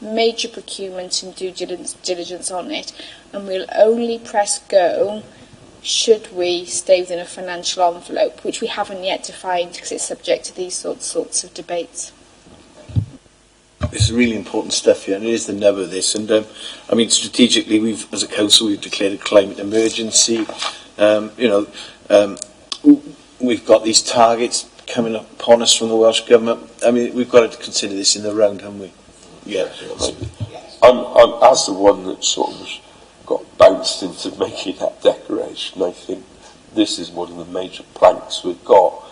[SPEAKER 4] major procurement and due diligence on it, and we'll only press go should we stay within a financial envelope, which we haven't yet defined because it's subject to these sorts of debates.
[SPEAKER 2] This is really important stuff here, and it is the nub of this. And strategically, as a council, we've declared a climate emergency. We've got these targets coming upon us from the Welsh Government. We've got to consider this in the round, haven't we? Yeah.
[SPEAKER 3] I'm as the one that sort of got bounced into making that declaration. I think this is one of the major planks we've got,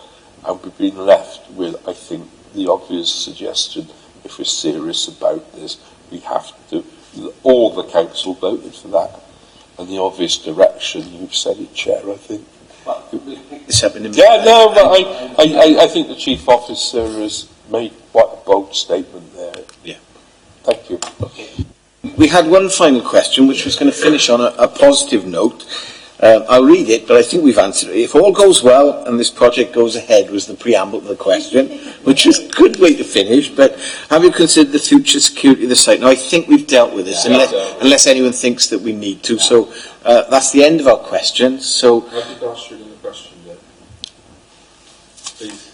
[SPEAKER 3] and we've been left with, I think, the obvious suggestion. If we're serious about this, we have to. All the council voted for that, and the obvious direction. You've said it, Chair. I think. I think the chief officer has made quite a bold statement there.
[SPEAKER 2] Yeah.
[SPEAKER 3] Thank you.
[SPEAKER 2] Okay. We had one final question, which was going to finish on a positive note. I'll read it, but I think we've answered it. If all goes well and this project goes ahead, was the preamble to the question, which is a good way to finish, but have you considered the future security of the site? Now, I think we've dealt with this, unless anyone thinks that we need to. So that's the end of our questions. So,
[SPEAKER 3] I did ask you another question then. Please.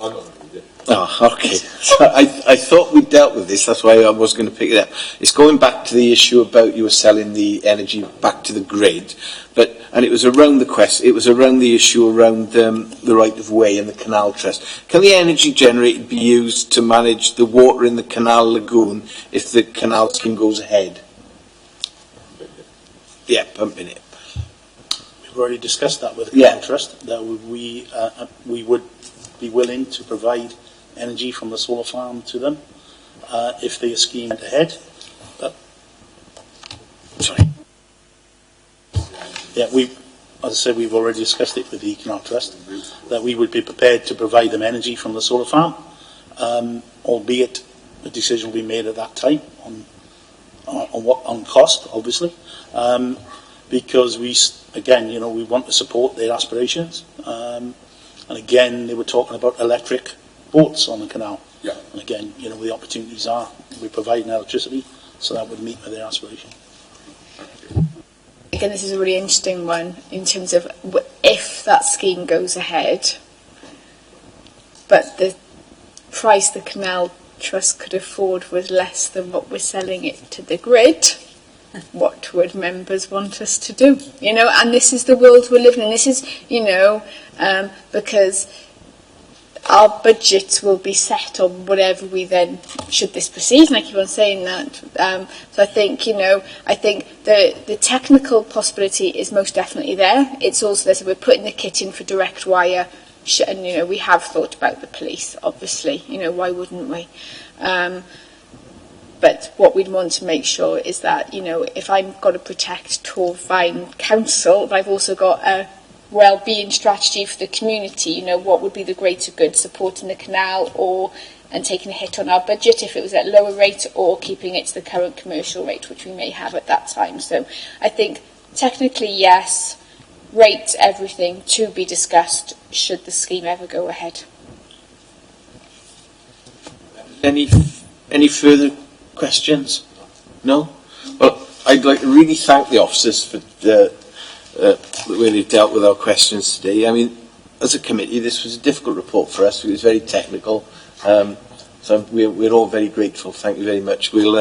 [SPEAKER 3] I'm not going to read it.
[SPEAKER 2] Oh, okay. So I thought we dealt with this. That's why I was going to pick it up. It's going back to the issue about you were selling the energy back to the grid, and it was around the question. It was around the issue around the right of way and the canal trust. Can the energy generated be used to manage the water in the canal lagoon if the canal scheme goes ahead? Yeah, pumping it.
[SPEAKER 6] We've already discussed that with the canal trust. That we would be willing to provide energy from the solar farm to them if the scheme went ahead. As I said, we've already discussed it with the Canal Trust, that we would be prepared to provide them energy from the solar farm, albeit the decision will be made at that time on cost, obviously, because we want to support their aspirations. And again, they were talking about electric boats on the canal.
[SPEAKER 3] Yeah.
[SPEAKER 6] And again, the opportunities are we're providing electricity, so that would meet their aspiration.
[SPEAKER 4] Again, this is a really interesting one in terms of if that scheme goes ahead, but the price the Canal Trust could afford was less than what we're selling it to the grid. What would members want us to do? And this is the world we're living in. This is, because our budgets will be set on whatever we then, should this proceed, and I keep on saying that. So I think, the technical possibility is most definitely there. It's also there, so we're putting the kit in for direct wire, and, we have thought about the police, obviously, why wouldn't we? But what we'd want to make sure is that, if I've got to protect Torfaen Council, but I've also got a well-being strategy for the community, what would be the greater good, supporting the canal and taking a hit on our budget if it was at lower rate, or keeping it to the current commercial rate, which we may have at that time. So I think technically, yes, rates, everything to be discussed should the scheme ever go ahead.
[SPEAKER 2] Any further questions? No? Well, I'd like to really thank the officers for the way they've dealt with our questions today. I mean, as a committee, this was a difficult report for us. It was very technical. So we're all very grateful. Thank you very much. We'll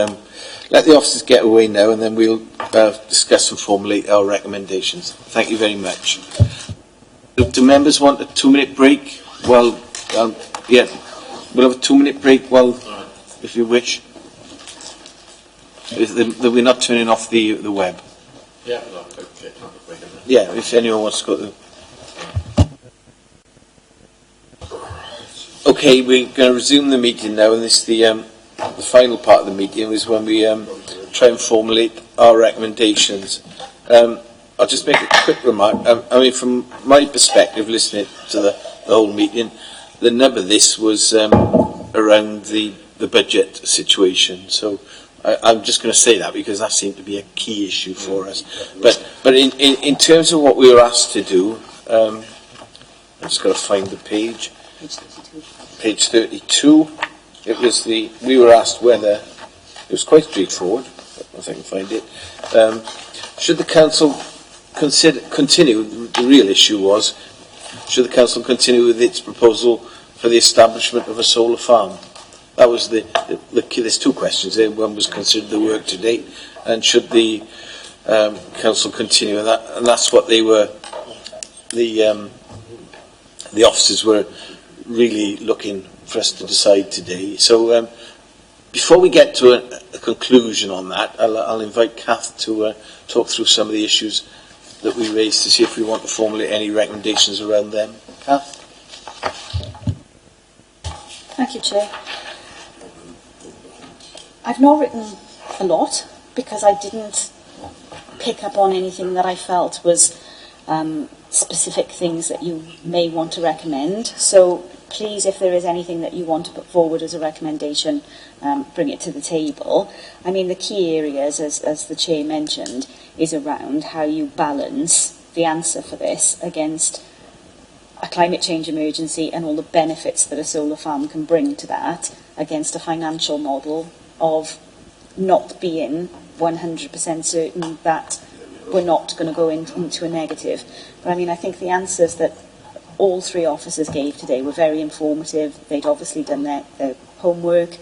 [SPEAKER 2] let the officers get away now, and then we'll discuss and formulate our recommendations. Thank you very much. Do members want a 2-minute break? Well, yeah, we'll have a 2-minute break. Well, if you wish. We're not turning off the web.
[SPEAKER 5] Yeah, okay.
[SPEAKER 2] Yeah, if anyone wants to go to. Okay, we're going to resume the meeting now, and this is the final part of the meeting is when we try and formulate our recommendations. I'll just make a quick remark. I mean, from my perspective, listening to the whole meeting, the nub of this was around the budget situation. So I'm just going to say that because that seemed to be a key issue for us. But in terms of what we were asked to do, I've just got to find the page. Page 32. We were asked whether, it was quite straightforward, if I can find it. Should the council continue, the real issue was, should the council continue with its proposal for the establishment of a solar farm? That was the key. There's two questions there. One was considered the work to date, and should the council continue? And that's what they were, the officers were really looking for us to decide today. So before we get to a conclusion on that, I'll invite Kath to talk through some of the issues that we raised to see if we want to formulate any recommendations around them. Kath?
[SPEAKER 8] Thank you, Chair. I've not written a lot because I didn't pick up on anything that I felt was specific things that you may want to recommend. So please, if there is anything that you want to put forward as a recommendation, bring it to the table. I mean, the key areas, as the Chair mentioned, is around how you balance the answer for this against a climate change emergency and all the benefits that a solar farm can bring to that, against a financial model of not being 100% certain that we're not going to go into a negative. But I mean, I think the answers that all three officers gave today were very informative. They'd obviously done their homework,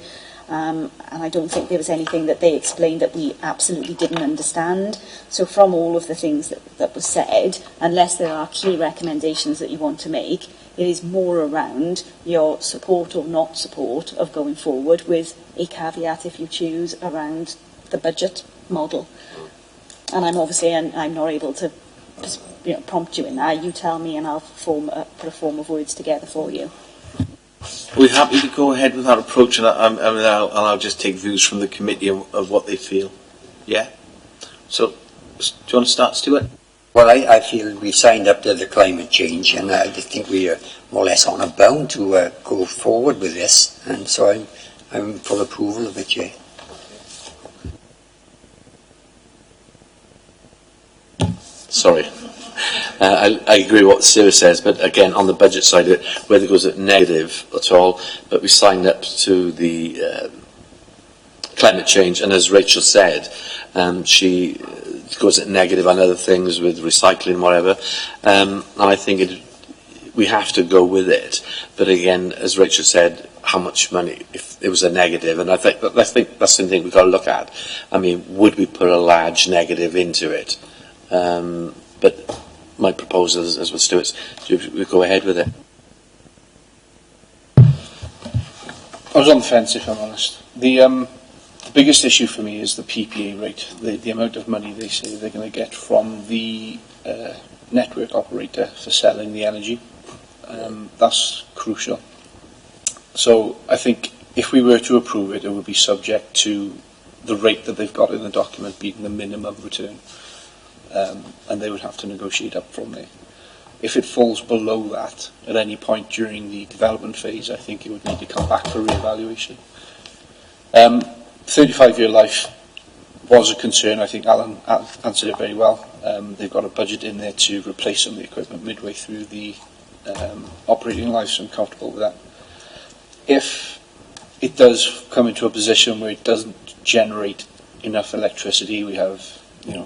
[SPEAKER 8] and I don't think there was anything that they explained that we absolutely didn't understand. So from all of the things that were said, unless there are key recommendations that you want to make, it is more around your support or not support of going forward, with a caveat, if you choose, around the budget model. And I'm not able to prompt you in that. You tell me and I'll put a form of words together for you.
[SPEAKER 2] We're happy to go ahead with that approach, and I'll just take views from the committee of what they feel. Yeah? So, do you want to start, Stuart?
[SPEAKER 9] Well, I feel we've signed up to the climate change, and I think we are more or less on a bound to go forward with this, and so I'm for approval of it, yeah.
[SPEAKER 5] Sorry. I agree with what Sarah says, but again, on the budget side of it, whether it goes at negative at all, but we signed up to the climate change, and as Rachel said, she goes at negative on other things with recycling, whatever, and I think we have to go with it. But again, as Rachel said, how much money, if it was a negative, and I think that's something we've got to look at. I mean, would we put a large negative into it? But my proposal, as with Stuart's, we go ahead with it.
[SPEAKER 7] I was on the fence, if I'm honest. The biggest issue for me is the PPA rate, the amount of money they say they're going to get from the network operator for selling the energy. That's crucial. So I think if we were to approve it, it would be subject to the rate that they've got in the document being the minimum return. And they would have to negotiate up from there. If it falls below that at any point during the development phase, I think it would need to come back for re-evaluation. 35-year life was a concern. I think Alan answered it very well. They've got a budget in there to replace some of the equipment midway through the operating life, so I'm comfortable with that. If it does come into a position where it doesn't generate enough electricity, we have,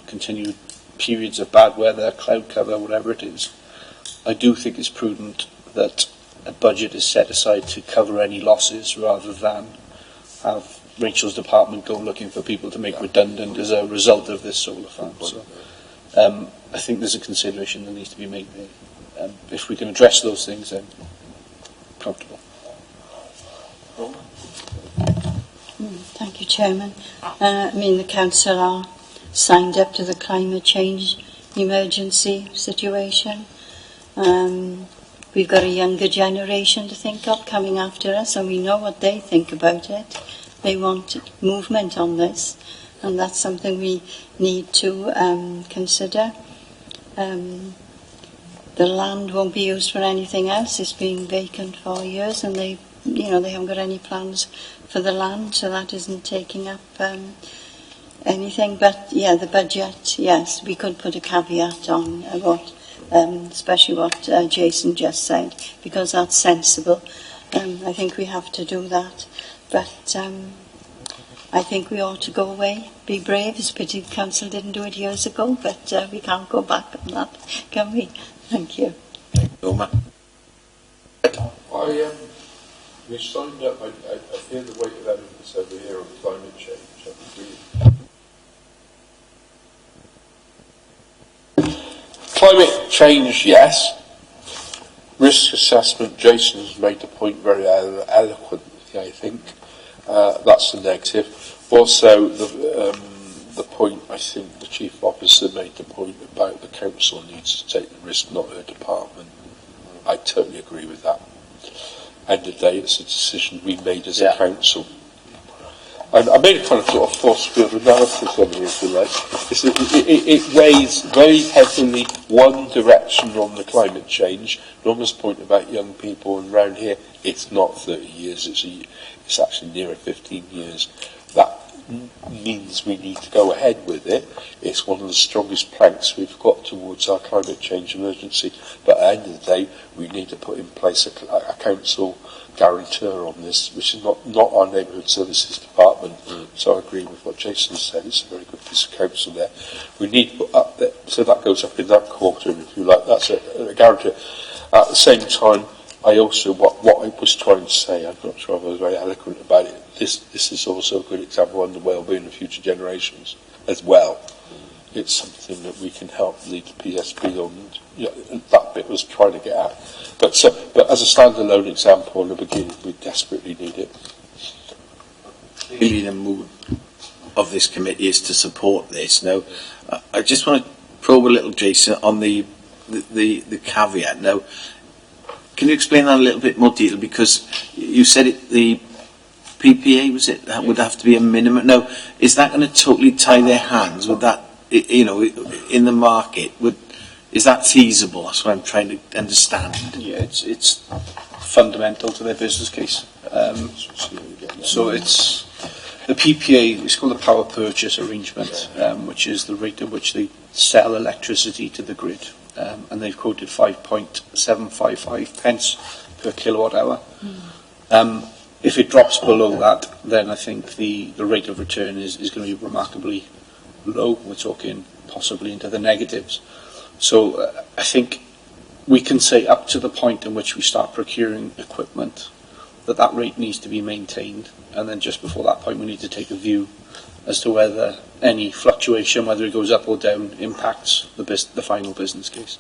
[SPEAKER 7] continued periods of bad weather, cloud cover, whatever it is, I do think it's prudent that a budget is set aside to cover any losses rather than have Rachel's department go looking for people to make redundant as a result of this solar farm. So I think there's a consideration that needs to be made there. If we can address those things, then comfortable.
[SPEAKER 11] Thank you, Chairman. The Council are signed up to the climate change emergency situation. We've got a younger generation to think of coming after us, and we know what they think about it. They want movement on this, and that's something we need to consider. The land won't be used for anything else. It's been vacant for years, and they haven't got any plans for the land, so that isn't taking up anything. But yeah, the budget, yes, we could put a caveat on especially what Jason just said, because that's sensible. I think we have to do that. But I think we ought to go away, be brave. It's a pity the council didn't do it years ago, but we can't go back on that, can we? Thank you.
[SPEAKER 3] We signed up, I hear the weight of evidence over here on climate change. Climate change, yes. Risk assessment, Jason's made the point very eloquently, I think. That's the negative. Also, the point, I think the Chief Officer made the point about the council needs to take the risk, not her department. I totally agree with that. End of the day, it's a decision we made as a council. And I made a kind of sort of force field analysis on it, if you like. It weighs very heavily one direction on the climate change. Norma's point about young people, and around here, it's not 30 years, it's actually nearer 15 years. That means we need to go ahead with it. It's one of the strongest planks we've got towards our climate change emergency. But at the end of the day, we need to put in place a council guarantor on this, which is not our neighbourhood services department. So I agree with what Jason said. It's a very good piece of council there. We need to put up there, so that goes up in that quarter, if you like. That's a guarantor. At the same time, I also, what I was trying to say, I'm not sure if I was very eloquent about it, this is also a good example on the well-being of future generations as well. It's something that we can help lead the PSB on. That bit was trying to get at. But as a standalone example in the beginning, we desperately need it.
[SPEAKER 2] Really, the mood of this committee is to support this. Now, I just want to probe a little, Jason, on the caveat. Now, can you explain that a little bit more detail? Because you said the PPA, was it, that would have to be a minimum. Now, is that going to totally tie their hands? Would that, in the market, is that feasible? That's what I'm trying to understand.
[SPEAKER 7] Yeah, it's fundamental to their business case. So it's the PPA. It's called the power purchase arrangement, which is the rate at which they sell electricity to the grid, and they've quoted 5.755 pence per kilowatt hour. If it drops below that, then I think the rate of return is going to be remarkably low. We're talking possibly into the negatives. So I think we can say up to the point in which we start procuring equipment that rate needs to be maintained, and then just before that point we need to take a view as to whether any fluctuation, whether it goes up or down, impacts the final business case.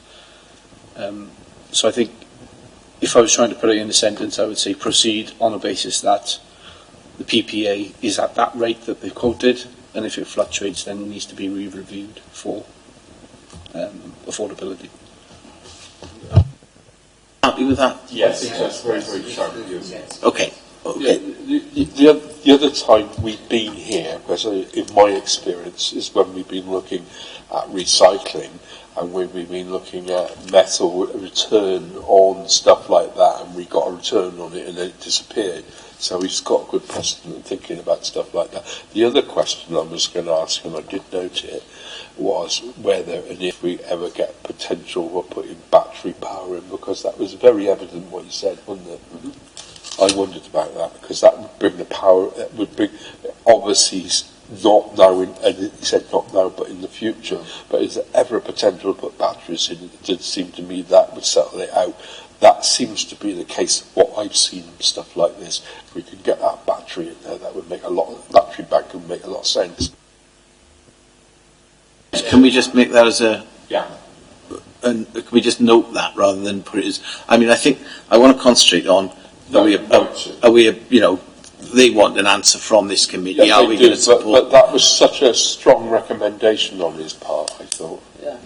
[SPEAKER 7] So I think if I was trying to put it in a sentence, I would say proceed on the basis that the PPA is at that rate that they've quoted, and if it fluctuates then it needs to be re-reviewed for affordability.
[SPEAKER 2] Happy with that?
[SPEAKER 3] Yes, that's very, very sharp.
[SPEAKER 2] Okay, Okay.
[SPEAKER 3] The other time we've been here, because in my experience, is when we've been looking at recycling and when we've been looking at metal return on stuff like that, and we got a return on it and then it disappeared. So we've got a good precedent thinking about stuff like that. The other question I was going to ask, and I did note it, was whether and if we ever get potential for putting battery power in, because that was very evident what you said, wasn't it? Mm-hmm. I wondered about that, because that would bring the power, that would bring, obviously not now, and he said not now, but in the future. But is there ever a potential to put batteries in? It did seem to me that would settle it out. That seems to be the case of what I've seen in stuff like this. If we could get that battery in there, that would make battery bank would make a lot of sense.
[SPEAKER 2] Can we just make that as a...
[SPEAKER 3] Yeah.
[SPEAKER 2] And can we just note that rather than put it as... I mean, I think I want to concentrate on... Are we, you know, they want an answer from this committee.
[SPEAKER 3] Yeah,
[SPEAKER 2] are we going to support...
[SPEAKER 3] But that was such a strong recommendation on his part, I thought.
[SPEAKER 2] Yeah.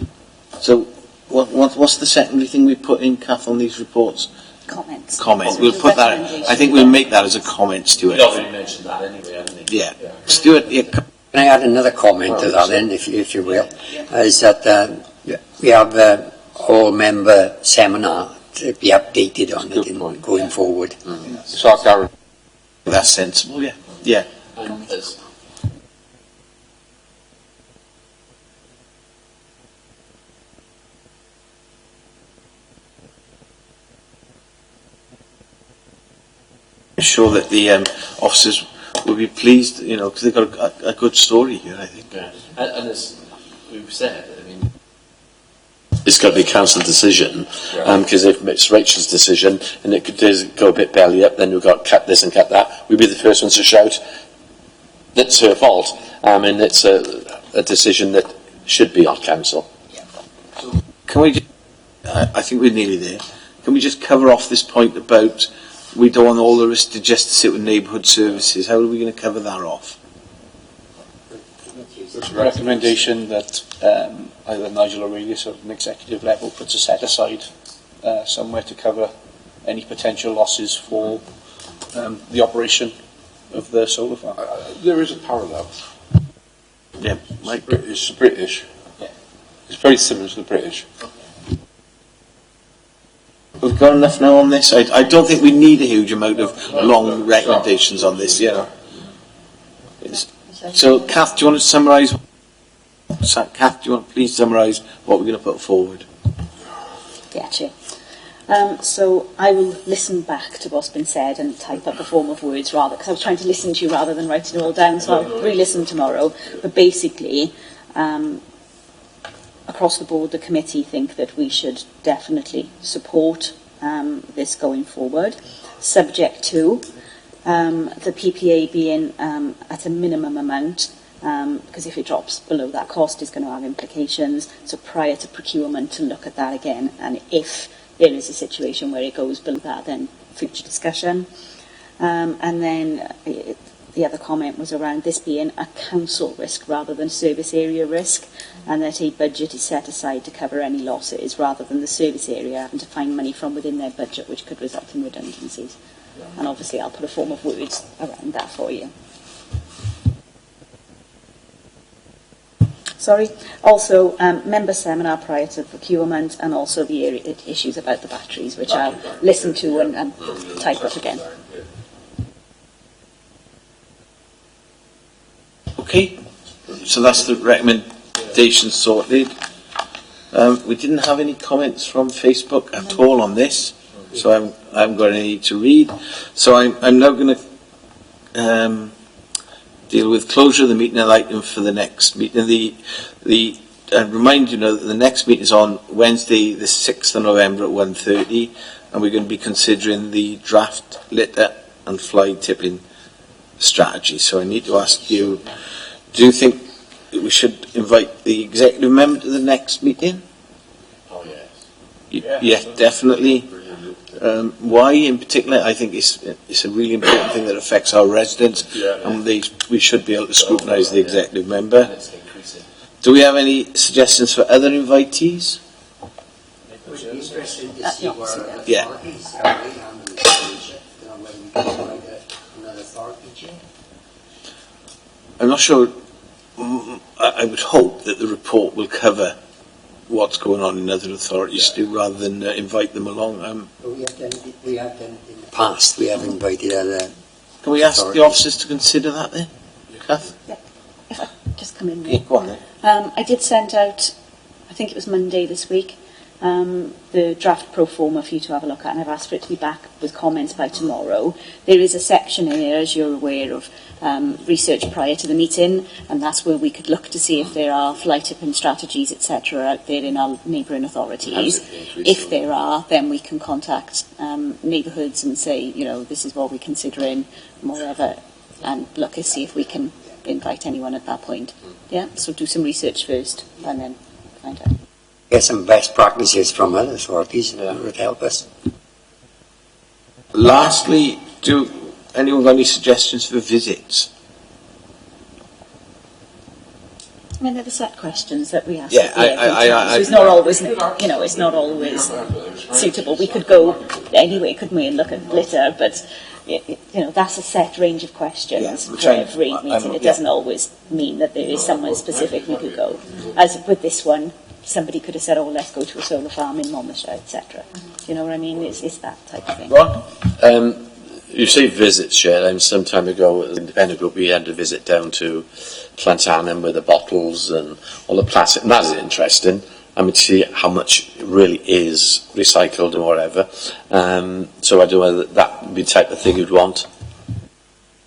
[SPEAKER 2] So, what's the secondary thing we put in, Kath, on these reports?
[SPEAKER 8] Comments.
[SPEAKER 2] Comments. We'll put that... I think we'll make that as a comment, Stuart.
[SPEAKER 5] You already mentioned that anyway, haven't you?
[SPEAKER 2] Yeah. Stuart, yeah.
[SPEAKER 9] Can I add another comment to that then, if you will? Is that we have all-member seminar to be updated on it going forward.
[SPEAKER 3] Mm-hmm. So, Gary.
[SPEAKER 2] That's sensible, yeah. Yeah.
[SPEAKER 5] And there's
[SPEAKER 2] sure that the officers will be pleased, you know, because they've got a good story here, I think.
[SPEAKER 5] yeah. And as we've said, I mean, it's got to be a council decision, because if it's Rachel's decision and it could go a bit belly up, then we've got cut this and cut that, we'd be the first ones to shout that's her fault. And it's a decision that should be on council.
[SPEAKER 2] Can we just, I think we're nearly there. Can we just cover off this point about we don't want all the risk to just sit with neighbourhood services? How are we going to cover that off?
[SPEAKER 7] It's a recommendation that either Nigel Aurelius or at an executive level puts a set aside somewhere to cover any potential losses for the operation of the solar farm.
[SPEAKER 3] There is a parallel.
[SPEAKER 2] Yeah, Mike.
[SPEAKER 3] It's British.
[SPEAKER 7] Yeah.
[SPEAKER 3] It's very similar to the British.
[SPEAKER 2] We've got enough now on this. I don't think we need a huge amount of long recommendations on this, you know. So, Kath, do you want to summarise? Kath, do you want to please summarise what we're going to put forward?
[SPEAKER 8] Yeah, Chair. So I will listen back to what's been said and type up a form of words rather, because I was trying to listen to you rather than writing it all down, so I'll re-listen tomorrow. But basically, across the board, the committee think that we should definitely support this going forward, subject to the PPA being at a minimum amount, because if it drops below that cost, it's going to have implications. So prior to procurement, to look at that again, and if there is a situation where it goes below that, then future discussion. And then the other comment was around this being a council risk rather than service area risk, and that a budget is set aside to cover any losses rather than the service area having to find money from within their budget, which could result in redundancies. And obviously I'll put a form of words around that for you. Sorry. Also, member seminar prior to procurement, and also the issues about the batteries, which I'll listen to and type up again.
[SPEAKER 2] Okay, so that's the recommendation sorted. We didn't have any comments from Facebook at all on this, so I haven't got any to read. So I'm now going to deal with closure of the meeting item for the next meeting. I remind you now that the next meeting is on Wednesday, the 6th of November at 1:30, and we're going to be considering the draft litter and fly tipping strategy. So I need to ask you, do you think that we should invite the executive member to the next meeting?
[SPEAKER 5] Oh, yes.
[SPEAKER 2] Yes, definitely. Why in particular? I think it's a really important thing that affects our residents, and we should be able to scrutinise the executive member. Do we have any suggestions for other invitees?
[SPEAKER 9] We'd be interested to see where
[SPEAKER 2] Yeah.
[SPEAKER 9] authority, Chair?
[SPEAKER 2] I'm not sure. I would hope that the report will cover what's going on in other authorities too, rather than invite them along.
[SPEAKER 9] We have done it in the past. We have invited other.
[SPEAKER 2] Can we ask the
[SPEAKER 9] authorities.
[SPEAKER 2] officers to consider that then? Kath?
[SPEAKER 8] If I just come in
[SPEAKER 2] Yeah,
[SPEAKER 8] there.
[SPEAKER 2] go on then.
[SPEAKER 8] I did send out, I think it was Monday this week, the draft pro forma for you to have a look at, and I've asked for it to be back with comments by tomorrow. There is a section in there, as you're aware of, research prior to the meeting, and that's where we could look to see if there are fly tipping strategies, etc., out there in our neighbouring authorities. If there are, then we can contact neighbourhoods and say, you know, this is what we're considering, whatever, and look and see if we can invite anyone at that point. Yeah, so do some research first, and then find out.
[SPEAKER 9] Get some best practices from other authorities that would help us.
[SPEAKER 2] Lastly, do anyone got any suggestions for visits?
[SPEAKER 8] I mean, they're the set questions that we ask.
[SPEAKER 2] Yeah,
[SPEAKER 8] so it's not always, you know, it's not always suitable. We could go anyway, couldn't we, and look at litter, but you know, that's a set range of questions
[SPEAKER 2] Yeah,
[SPEAKER 8] for every meeting. It doesn't always mean that there is somewhere specific we could go. As with this one, somebody could have said, "Oh, let's go to a solar farm in Monmouthshire," etc. You know what I mean? It's that type of thing.
[SPEAKER 2] Ron?
[SPEAKER 5] You say visits, Chair, and some time ago, as an independent group, we had a visit down to Llantarnam with the bottles and all the plastic, and that is interesting. I mean, to see how much really is recycled and whatever. So I don't know whether that would be the type of thing you'd want.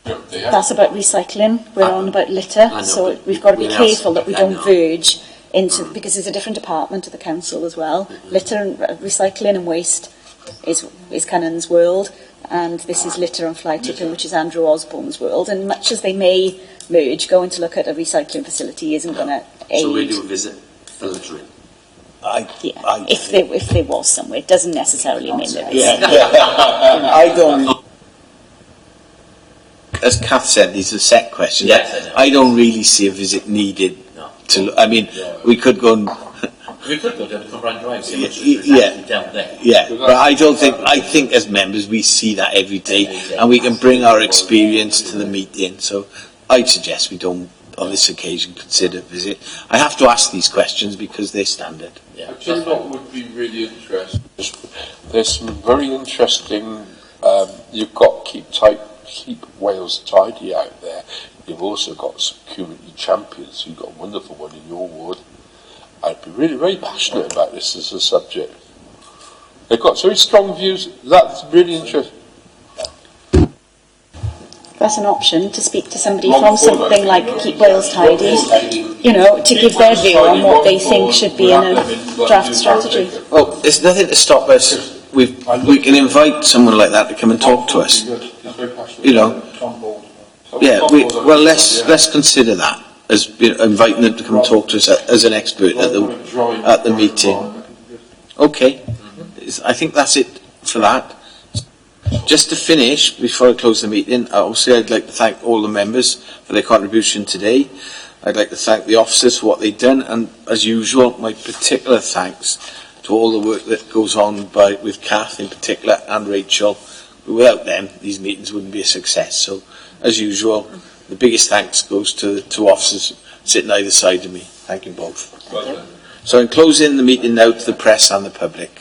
[SPEAKER 8] That's about recycling. We're on about litter,
[SPEAKER 5] know,
[SPEAKER 8] so
[SPEAKER 5] but
[SPEAKER 8] we've got to be
[SPEAKER 5] we
[SPEAKER 8] careful that we
[SPEAKER 5] I
[SPEAKER 8] don't
[SPEAKER 5] know.
[SPEAKER 8] verge into, because there's a different department of the council as well. Litter and recycling and waste is Cannon's world, and this is litter and fly tipping, which is Andrew Osborne's world. And much as they may merge, going to look at a recycling facility isn't going to aid.
[SPEAKER 5] So we do a visit for littering.
[SPEAKER 8] If there was somewhere, it doesn't necessarily mean there is.
[SPEAKER 2] I don't. As Kath said, these are set questions.
[SPEAKER 5] Yes,
[SPEAKER 2] I don't really see a visit needed.
[SPEAKER 5] No.
[SPEAKER 2] To, I mean, we could go and
[SPEAKER 5] We could go down to Cumbrian Drive, see what's
[SPEAKER 2] Yeah.
[SPEAKER 5] down there.
[SPEAKER 2] yeah, but I don't think. I think as members we see that every day, and we can bring our experience to the meeting. So I'd suggest we don't, on this occasion, consider a visit. I have to ask these questions because they're standard.
[SPEAKER 5] Yeah.
[SPEAKER 3] I tell you what would be really interesting. There's some very interesting. You've got Keep Wales Tidy out there. You've also got some community champions. You've got a wonderful one in your ward. I'd be really very passionate about this as a subject. They've got very strong views. That's really interesting.
[SPEAKER 8] That's an option, to speak to somebody from something like Keep Wales Tidy, you know, to give their view on what they think should be in a draft strategy.
[SPEAKER 2] Well, there's nothing to stop us. We can invite someone like that to come and talk to us. You know, yeah. Let's consider that as inviting them to come and talk to us as an expert at the meeting. Okay, I think that's it for that. Just to finish, before I close the meeting, obviously I'd like to thank all the members for their contribution today. I'd like to thank the officers for what they've done, and as usual, my particular thanks to all the work that goes on with Kath in particular and Rachel. Without them, these meetings wouldn't be a success. So, as usual, the biggest thanks goes to the two officers sitting either side of me. Thank you both. So I'm closing the meeting now to the press and the public.